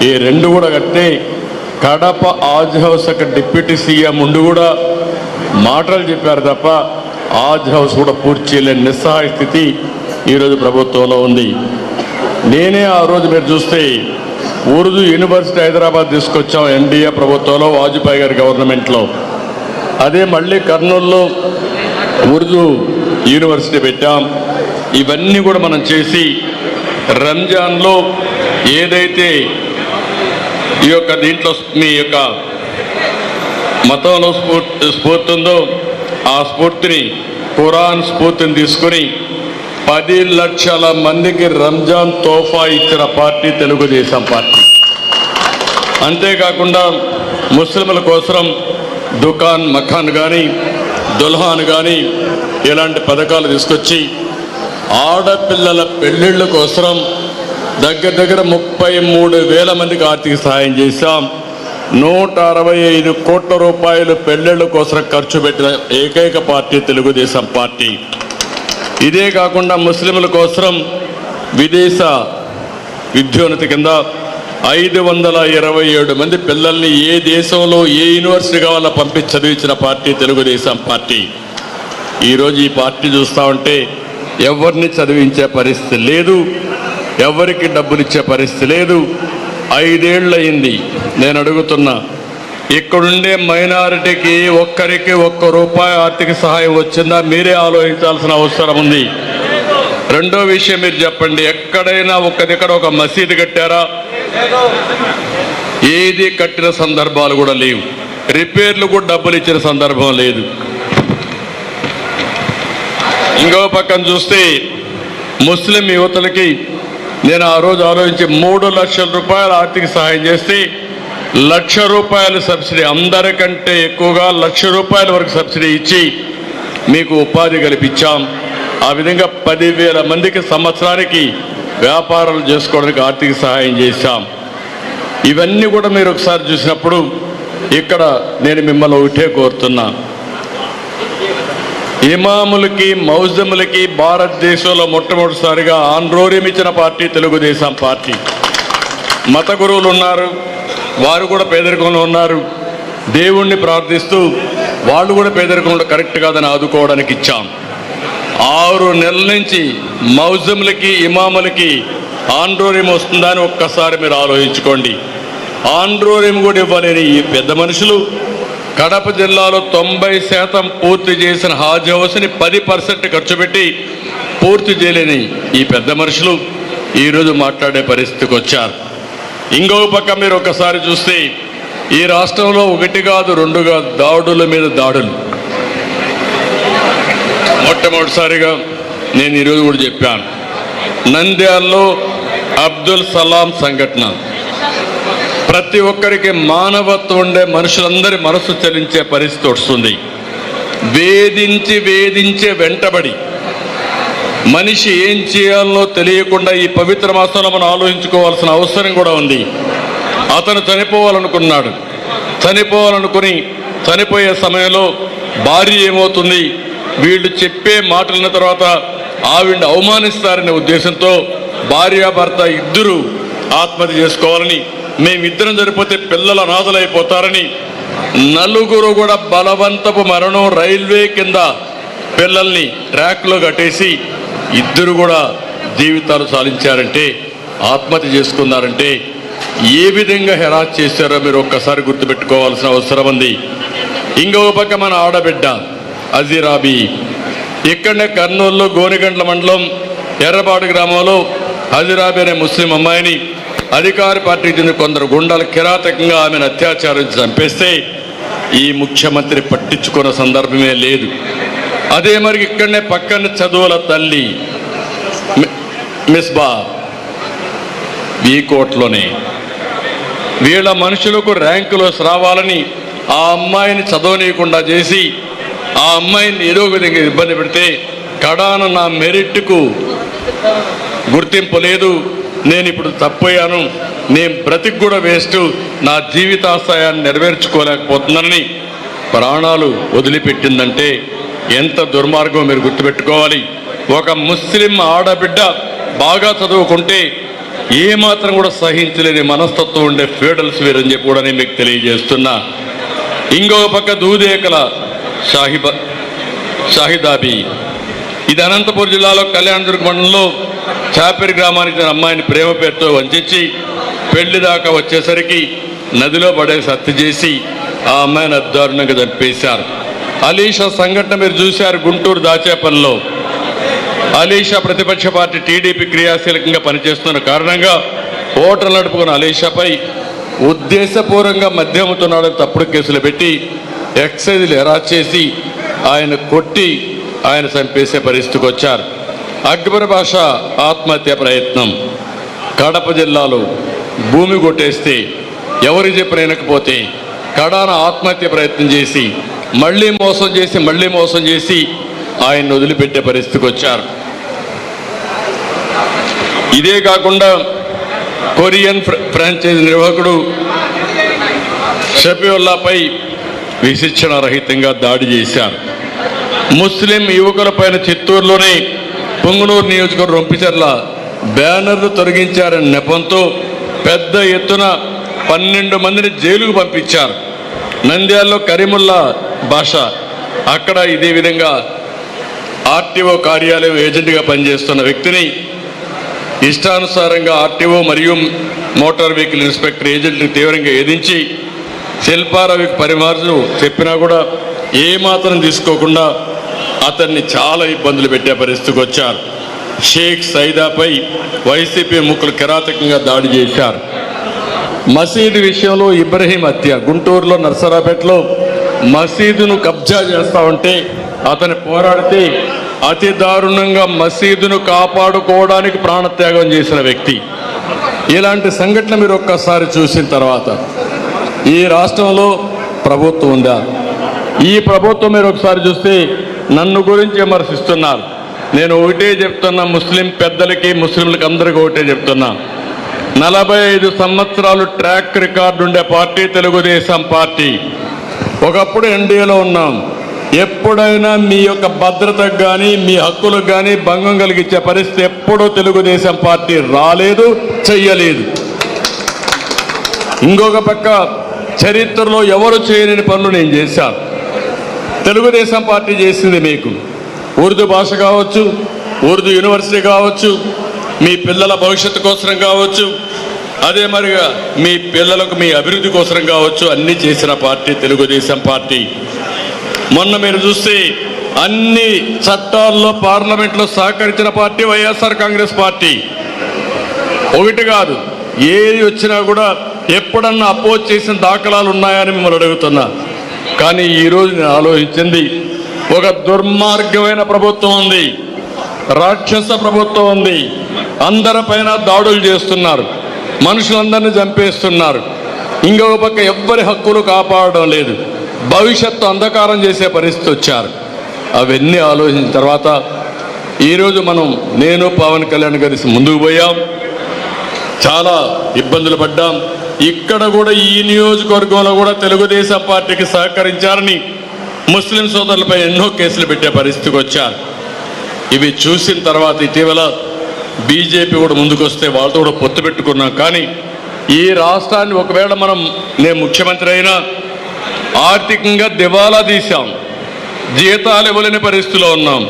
ఈ 2 కూడా కట్టే కడప ఆజ్ హౌస్ డిప్యూటీ సీఎం ఉండి కూడా మాటలు చెప్పారు తప్ప ఆజ్ హౌస్ కూడా పూర్తి చేయలేని నిస్సహాయ స్థితి ఈరోజు ప్రభుత్వంలో ఉంది. నేనే ఆ రోజు మీరు చూస్తే ఉర్దూ యూనివర్సిటీ హైదరాబాద్ తీసుకొచ్చాం ఎన్డీఏ ప్రభుత్వంలో, వాజ్పేయి గారి గవర్నమెంట్లో. అదే మళ్ళీ కర్నూలులో ఉర్దూ యూనివర్సిటీ పెట్టాం. ఇవన్నీ కూడా మనం చేసి రంజాన్లో ఏదైతే ఈ యొక్క దీంట్లో మీ యొక్క మతంలో స్ఫూర్తి ఉందో ఆ స్ఫూర్తిని, ఖురాన్ స్ఫూర్తిని తీసుకొని 10 లక్షల మందికి రంజాన్ తోఫా ఇచ్చిన పార్టీ తెలుగుదేశం పార్టీ. అంతేకాకుండా ముస్లింల కోసం దుకాన్ మఖాన్ కానీ, దుల్హాన్ కానీ ఇలాంటి పథకాలు తీసుకొచ్చి ఆడపిల్లల పెళ్ళిళ్ళ కోసం దగ్గర 33,000 మందికి ఆర్థిక సహాయం చేశాం. 165 కోట్ల రూపాయలు పెళ్ళిళ్ళ కోసం ఖర్చు పెట్టిన ఏకైక పార్టీ తెలుగుదేశం పార్టీ. ఇదే కాకుండా ముస్లింల కోసం విదేశ విద్యోన్నతి కింద 527 మంది పిల్లల్ని ఏ దేశంలో ఏ యూనివర్సిటీ కావాలో పంపించి చదివించిన పార్టీ తెలుగుదేశం పార్టీ. ఈరోజు ఈ పార్టీ చూస్తూ ఉంటే ఎవరిని చదివించే పరిస్థితి లేదు, ఎవరికి డబ్బులు ఇచ్చే పరిస్థితి లేదు. 5 ఏళ్ళు అయింది. నేను అడుగుతున్నా, ఇక్కడుండే మైనారిటీకి ఒక్కరికి 1 రూపాయి ఆర్థిక సహాయం వచ్చిందా? మీరే ఆలోచించాల్సిన అవసరం ఉంది. రెండో విషయం మీరు చెప్పండి, ఎక్కడైనా ఒక దగ్గర ఒక మసీదు కట్టారా? ఏది కట్టిన సందర్భాలు కూడా లేవు. రిపేర్లు కూడా డబ్బులు ఇచ్చిన సందర్భం లేదు. ఇంకో పక్కన చూస్తే ముస్లిం యువతలకి నేను ఆ రోజు ఆలోచించి 3 లక్షల రూపాయలు ఆర్థిక సహాయం చేస్తే 1,00,000 రూపాయలు సబ్సిడీ, అందరికంటే ఎక్కువగా 1,00,000 రూపాయల వరకు సబ్సిడీ ఇచ్చి మీకు ఉపాధి కల్పించాం. ఆ విధంగా 10,000 మందికి సంవత్సరానికి వ్యాపారాలు చేసుకోవడానికి ఆర్థిక సహాయం చేశాం. ఇవన్నీ కూడా మీరు ఒకసారి చూసినప్పుడు ఇక్కడ నేను మిమ్మల్ని ఒకటే కోరుతున్నా, ఇమాములకి మౌజములకి భారతదేశంలో మొట్టమొదటిసారిగా ఆన్రోరియం ఇచ్చిన పార్టీ తెలుగుదేశం పార్టీ. మత గురువులు ఉన్నారు, వారు కూడా పేదరికంలో ఉన్నారు. దేవుణ్ణి ప్రార్థిస్తూ వాళ్ళు కూడా పేదరికంలో కరెక్ట్ కాదని ఆదుకోవడానికి ఇచ్చాం. 6 నెలల నుంచి మౌజములకి ఇమాములకి ఆన్రోరియం వస్తుందని ఒక్కసారి మీరు ఆలోచించుకోండి. ఆన్రోరియం కూడా ఇవ్వలేని ఈ పెద్ద మనుషులు కడప జిల్లాలో 90% పూర్తి చేసిన హాజ్ హౌస్ని 10% ఖర్చు పెట్టి పూర్తి చేయలేని ఈ పెద్ద మనుషులు ఈరోజు మాట్లాడే పరిస్థితికి వచ్చారు. ఇంకొక పక్క మీరు ఒకసారి చూస్తే ఈ రాష్ట్రంలో 1 కాదు 2 కాదు దాడుల మీద దాడులు. మొట్టమొదటిసారిగా నేను ఈరోజు కూడా చెప్పాను, నంద్యాలలో అబ్దుల్ సలాం సంఘటన ప్రతి ఒక్కరికి మానవత్వం ఉండే మనుషులందరి మనసు చలించే పరిస్థితి వస్తుంది. వేధించే వెంటబడి మనిషి ఏం చేయాలో తెలియకుండా ఈ పవిత్ర మాసంలో మనం ఆలోచించుకోవాల్సిన అవసరం కూడా ఉంది. అతను చనిపోవాలనుకున్నాడు, చనిపోవాలనుకుని చనిపోయే సమయంలో భార్య ఏమవుతుంది, వీళ్ళు చెప్పే మాటల తర్వాత ఆవిడ్ని అవమానిస్తారనే ఉద్దేశంతో భార్యాభర్త ఇద్దరు ఆత్మహత్య చేసుకోవాలని, మేమిద్దరం చనిపోతే పిల్లల అనాథలైపోతారని నలుగురు కూడా బలవంతపు మరణం రైల్వే కింద పిల్లల్ని ట్రాక్లో కట్టేసి ఇద్దరు కూడా జీవితాలు సాధించారంటే, ఆత్మహత్య చేసుకున్నారంటే ఏ విధంగా హెరాస్ చేశారో మీరు ఒక్కసారి గుర్తుపెట్టుకోవాల్సిన అవసరం ఉంది. ఇంకొక పక్క మన ఆడబిడ్డ అజీరాబీ ఇక్కడనే కర్నూలులో గోనిగండ్ల మండలం ఎర్రబాడు గ్రామంలో అజీరాబీ అనే ముస్లిం అమ్మాయిని అధికార పార్టీకి చెందిన కొందరు గుండాలు కిరాతకంగా ఆమెను అత్యాచారం చంపేస్తే ఈ ముఖ్యమంత్రి పట్టించుకున్న సందర్భమే లేదు. అదే మరి ఇక్కడనే పక్కన చదువుల తల్లి మిస్బా ఈ కోట్లోనే వీళ్ళ మనుషులకు ర్యాంకులు రావాలని ఆ అమ్మాయిని చదవనీయకుండా చేసి ఆ అమ్మాయిని ఏదో విధంగా ఇబ్బంది పెడితే కడాన నా మెరిట్కు గుర్తింపు లేదు, నేను ఇప్పుడు తప్పయ్యాను, నేను బ్రతికి కూడా వేస్ట్, నా జీవితాశయాన్ని నెరవేర్చుకోలేకపోతున్నానని ప్రాణాలు వదిలిపెట్టిందంటే ఎంత దుర్మార్గం మీరు గుర్తుపెట్టుకోవాలి. ఒక ముస్లిం ఆడబిడ్డ బాగా చదువుకుంటే ఏమాత్రం కూడా సహించలేని మనస్తత్వం ఉండే ఫీడల్స్ వీరని చెప్పి కూడా నేను మీకు తెలియజేస్తున్నా. ఇంకొక పక్క దూదేకల షాహిదాబీ, ఇది అనంతపురం జిల్లాలో కళ్యాణదుర్గ మండలంలో చాపేరి గ్రామానికి చెందిన అమ్మాయిని ప్రేమ పేరుతో వంచి పెళ్లి దాకా వచ్చేసరికి నదిలో పడేసి హత్య చేసి ఆ అమ్మాయిని అద్దారుణంగా చంపేశారు. అలీషా సంఘటన మీరు చూశారు గుంటూరు దాచేపల్లిలో. అలీషా ప్రతిపక్ష పార్టీ టీడీపీ క్రియాశీలకంగా పనిచేస్తున్న కారణంగా ఓటర్లు నడుపుకున్న అలీషాపై ఉద్దేశపూర్వకంగా మద్యం అమ్ముతున్నాడని తప్పుడు కేసులు పెట్టి ఎక్సైజ్లు హెరాస్ చేసి ఆయన కొట్టి ఆయన చంపేసే పరిస్థితికి వచ్చారు. అక్బర్ బాషా ఆత్మహత్య ప్రయత్నం కడప జిల్లాలో భూమి కొట్టేస్తే ఎవరు చెప్పిన వినకపోతే కడాన ఆత్మహత్య ప్రయత్నం చేసి మళ్ళీ మోసం చేసి ఆయన వదిలిపెట్టే పరిస్థితికి వచ్చారు. ఇదే కాకుండా కొరియన్ ఫ్రాంచైజీ నిర్వాహకుడు షఫీవుల్లాపై విశిక్షణ రహితంగా దాడి చేశారు. ముస్లిం యువకులపైన చిత్తూరులోని పొంగునూరు నియోజకవర్గం రొంపిచర్ల బ్యానర్లు తొలగించారనే నెపంతో పెద్ద ఎత్తున 12 మందిని జైలుకు పంపించారు. నంద్యాలలో కరీముల్లా బాషా అక్కడ ఇదే విధంగా ఆర్టీఓ కార్యాలయం ఏజెంట్గా పనిచేస్తున్న వ్యక్తిని ఇష్టానుసారంగా ఆర్టీఓ మరియు మోటార్ వెహికల్ ఇన్స్పెక్టర్ ఏజెంట్ని తీవ్రంగా ఏదించి శిల్పారావుకి పరిమార్లు చెప్పినా కూడా ఏమాత్రం తీసుకోకుండా అతన్ని చాలా ఇబ్బందులు పెట్టే పరిస్థితికి వచ్చారు. షేక్ సైదాపై వైసీపీ ముఖ్యులు కిరాతకంగా దాడి చేశారు. మసీదు విషయంలో ఇబ్రహీం హత్య గుంటూరులో నర్సరాపేటలో మసీదును కబ్జా చేస్తా ఉంటే అతను పోరాడితే అతి దారుణంగా మసీదును కాపాడుకోవడానికి ప్రాణత్యాగం చేసిన వ్యక్తి. ఇలాంటి సంఘటన మీరు ఒక్కసారి చూసిన తర్వాత ఈ రాష్ట్రంలో ప్రభుత్వం ఉందా? ఈ ప్రభుత్వం మీరు ఒకసారి చూస్తే నన్ను గురించి విమర్శిస్తున్నారు. నేను ఒకటే చెప్తున్నా, ముస్లిం పెద్దలకి ముస్లింలకి అందరికీ ఒకటే చెప్తున్నా, 45 సంవత్సరాలు ట్రాక్ రికార్డు ఉండే పార్టీ తెలుగుదేశం పార్టీ. ఒకప్పుడు ఎన్డీఏలో ఉన్నాం. ఎప్పుడైనా మీ యొక్క భద్రతకు కానీ మీ హక్కులకు కానీ భంగం కలిగించే పరిస్థితి ఎప్పుడూ తెలుగుదేశం పార్టీ రాలేదు, చెయ్యలేదు. ఇంకొక పక్క చరిత్రలో ఎవరు చేయలేని పనులు నేను చేశాను. తెలుగుదేశం పార్టీ చేసింది మీకు ఉర్దూ భాష కావచ్చు, ఉర్దూ యూనివర్సిటీ కావచ్చు, మీ పిల్లల భవిష్యత్తు కోసం కావచ్చు, అదే మరిగా మీ పిల్లలకు మీ అభివృద్ధి కోసం కావచ్చు, అన్నీ చేసిన పార్టీ తెలుగుదేశం పార్టీ. మొన్న మీరు చూస్తే అన్ని చట్టాల్లో పార్లమెంట్లో సహకరించిన పార్టీ వైఎస్ఆర్ కాంగ్రెస్ పార్టీ. ఒకటి కాదు, ఏది వచ్చినా కూడా ఎప్పుడన్నా అపోజ్ చేసిన దాఖలాలు ఉన్నాయని మిమ్మల్ని అడుగుతున్నా. కానీ ఈరోజు నేను ఆలోచించింది, ఒక దుర్మార్గమైన ప్రభుత్వం ఉంది, రాక్షస ప్రభుత్వం ఉంది. అందరిపైన దాడులు చేస్తున్నారు, మనుషులందరినీ చంపేస్తున్నారు. ఇంకొక పక్క ఎవ్వరి హక్కులు కాపాడడం లేదు, భవిష్యత్తు అంధకారం చేసే పరిస్థితి వచ్చారు. అవన్నీ ఆలోచించిన తర్వాత ఈరోజు నేను పవన్ కళ్యాణ్ కలిసి ముందుకు పోయాం. చాలా ఇబ్బందులు పడ్డాం. ఇక్కడ కూడా ఈ నియోజకవర్గంలో కూడా తెలుగుదేశం పార్టీకి సహకరించారని ముస్లిం సోదరులపై ఎన్నో కేసులు పెట్టే పరిస్థితికి వచ్చారు. ఇవి చూసిన తర్వాత ఇటీవల బీజేపీ కూడా ముందుకొస్తే వాళ్ళతో కూడా పొత్తు పెట్టుకున్నాం. కానీ ఈ రాష్ట్రాన్ని ఒకవేళ నేను ముఖ్యమంత్రి అయినా ఆర్థికంగా దివాలా తీశాం, జీతాలు ఇవ్వలేని పరిస్థితిలో ఉన్నాం,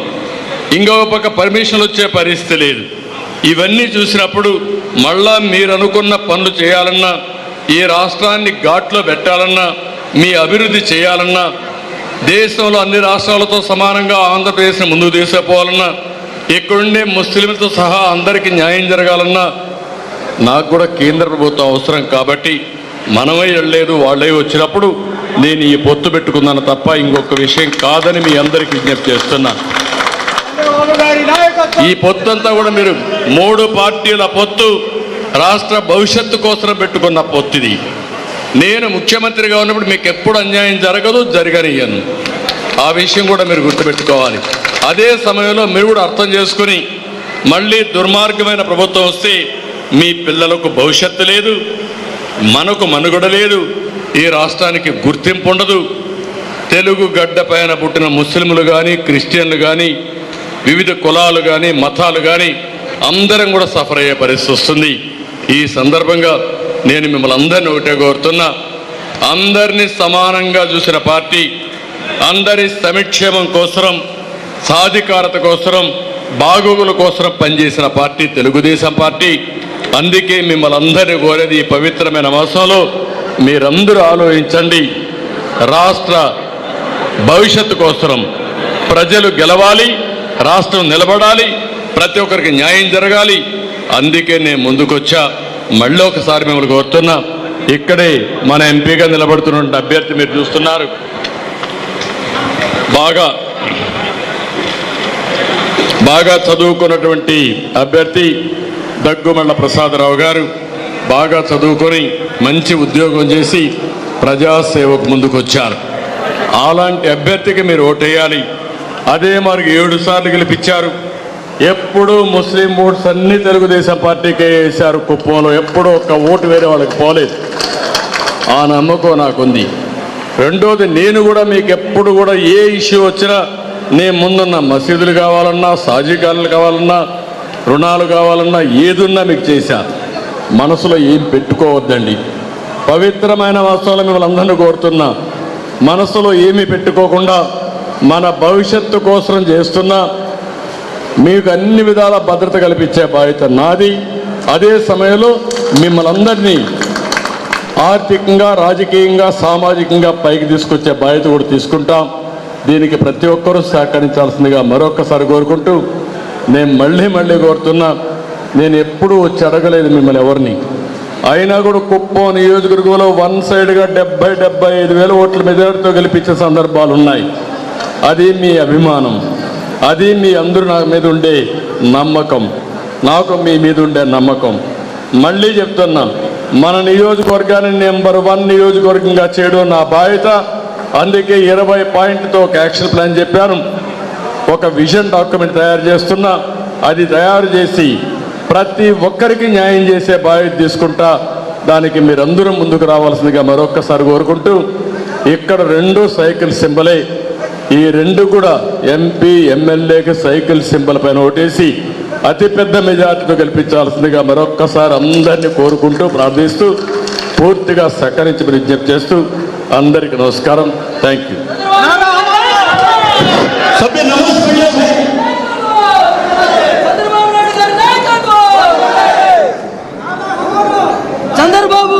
ఇంకొక పక్క పర్మిషన్లు వచ్చే పరిస్థితి లేదు. ఇవన్నీ చూసినప్పుడు మళ్ళా మీరు అనుకున్న పనులు చేయాలన్నా, ఈ రాష్ట్రాన్ని ఘాట్లో పెట్టాలన్నా, మీ అభివృద్ధి చేయాలన్నా, దేశంలో అన్ని రాష్ట్రాలతో సమానంగా ఆంధ్రప్రదేశ్ని ముందుకు తీసుకుపోవాలన్నా, ఇక్కడుండే ముస్లింలతో సహా అందరికీ న్యాయం జరగాలన్నా నాకు కూడా కేంద్ర ప్రభుత్వం అవసరం. కాబట్టి మనమే వెళ్ళలేదు, వాళ్ళే వచ్చినప్పుడు నేను ఈ పొత్తు పెట్టుకున్నాను తప్ప ఇంకొక విషయం కాదని మీ అందరికీ విజ్ఞప్తి చేస్తున్నా. ఈ పొత్తు అంతా కూడా మీరు 3 పార్టీల పొత్తు రాష్ట్ర భవిష్యత్తు కోసం పెట్టుకున్న పొత్తు ఇది. నేను ముఖ్యమంత్రిగా ఉన్నప్పుడు మీకు ఎప్పుడు అన్యాయం జరగదు, జరగనియ్యను. ఆ విషయం కూడా మీరు గుర్తుపెట్టుకోవాలి. అదే సమయంలో మీరు కూడా అర్థం చేసుకుని మళ్ళీ దుర్మార్గమైన ప్రభుత్వం వస్తే మీ పిల్లలకు భవిష్యత్తు లేదు, మనకు మనుగడ లేదు, ఈ రాష్ట్రానికి గుర్తింపు ఉండదు. తెలుగు గడ్డ పైన పుట్టిన ముస్లింలు కానీ, క్రిస్టియన్లు కానీ, వివిధ కులాలు కానీ, మతాలు కానీ అందరం కూడా సఫర్ అయ్యే పరిస్థితి వస్తుంది. ఈ సందర్భంగా నేను మిమ్మల్ని అందరినీ ఒకటే కోరుతున్నా, అందరినీ సమానంగా చూసిన పార్టీ, అందరి సంక్షేమం కోసం, సాధికారత కోసం, బాగోగుల కోసం పనిచేసిన పార్టీ తెలుగుదేశం పార్టీ. అందుకే మిమ్మల్ని అందరినీ కోరేది ఈ పవిత్రమైన మాసంలో మీరందరూ ఆలోచించండి. రాష్ట్ర భవిష్యత్తు కోసం ప్రజలు గెలవాలి, రాష్ట్రం నిలబడాలి, ప్రతి ఒక్కరికి న్యాయం జరగాలి. అందుకే నేను ముందుకొచ్చా. మళ్ళీ ఒకసారి మిమ్మల్ని కోరుతున్నా, ఇక్కడే మన ఎంపీగా నిలబడుతున్న అభ్యర్థి మీరు చూస్తున్నారు, బాగా చదువుకున్నటువంటి అభ్యర్థి దగ్గుమళ్ళ ప్రసాదరావు గారు. బాగా చదువుకొని మంచి ఉద్యోగం చేసి ప్రజాసేవకు ముందుకొచ్చారు. అలాంటి అభ్యర్థికి మీరు ఓటేయాలి. అదే మరి 7 సార్లు గెలిపించారు. ఎప్పుడూ ముస్లిం ఓట్స్ అన్ని తెలుగుదేశం పార్టీకే వేశారు. కుప్పంలో ఎప్పుడూ ఒక్క ఓటు వేరే వాళ్ళకి పోలేదు. ఆ నమ్మకం నాకుంది. రెండోది, నేను కూడా మీకు ఎప్పుడు కూడా ఏ ఇష్యూ వచ్చినా నేను ముందున్న మసీదులు కావాలన్నా, సాజికాలు కావాలన్నా, రుణాలు కావాలన్నా ఏదున్నా మీకు చేశాను. మనసులో ఏం పెట్టుకోవద్దండి. పవిత్రమైన వాస్తవాలు మిమ్మల్ని అందరినీ కోరుతున్నా, మనసులో ఏమీ పెట్టుకోకుండా మన భవిష్యత్తు కోసం చేస్తున్నా మీకు అన్ని విధాల భద్రత కల్పించే బాధ్యత నాది. అదే సమయంలో మిమ్మల్ని అందరినీ ఆర్థికంగా, రాజకీయంగా, సామాజికంగా పైకి తీసుకొచ్చే బాధ్యత కూడా తీసుకుంటాం. దీనికి ప్రతి ఒక్కరూ సహకరించాల్సిందిగా మరొక్కసారి కోరుకుంటూ, నేను మళ్ళీ కోరుతున్నా, నేను ఎప్పుడూ వచ్చి అడగలేదు మిమ్మల్ని ఎవరిని. అయినా కూడా కుప్పం నియోజకవర్గంలో వన్ సైడ్గా 70-75 ఓట్ల మెజారిటీతో గెలిపించే సందర్భాలు ఉన్నాయి. అది మీ అభిమానం, అది మీ అందరూ నా మీద ఉండే నమ్మకం, నాకు మీ మీద ఉండే నమ్మకం. మళ్ళీ చెప్తున్నా, మన నియోజకవర్గాన్ని నెంబర్ 1 నియోజకవర్గంగా చేయడం నా బాధ్యత. అందుకే 20 పాయింట్తో ఒక యాక్షన్ ప్లాన్ చెప్పాను. ఒక విజన్ డాక్యుమెంట్ తయారు చేస్తున్నా. అది తయారు చేసి ప్రతి ఒక్కరికి న్యాయం చేసే బాధ్యత తీసుకుంటా. దానికి మీరందరూ ముందుకు రావాల్సిందిగా మరొక్కసారి కోరుకుంటూ, ఇక్కడ 2 సైకిల్ సింబలే. ఈ 2 కూడా ఎంపీ, ఎమ్మెల్యేకి సైకిల్ సింబల్ పైన ఓటేసి అతిపెద్ద మెజార్టీతో గెలిపించాల్సిందిగా మరొక్కసారి అందరినీ కోరుకుంటూ, ప్రార్థిస్తూ, పూర్తిగా సహకరించి విజ్ఞప్తి చేస్తూ అందరికీ నమస్కారం. Thank you. చంద్రబాబు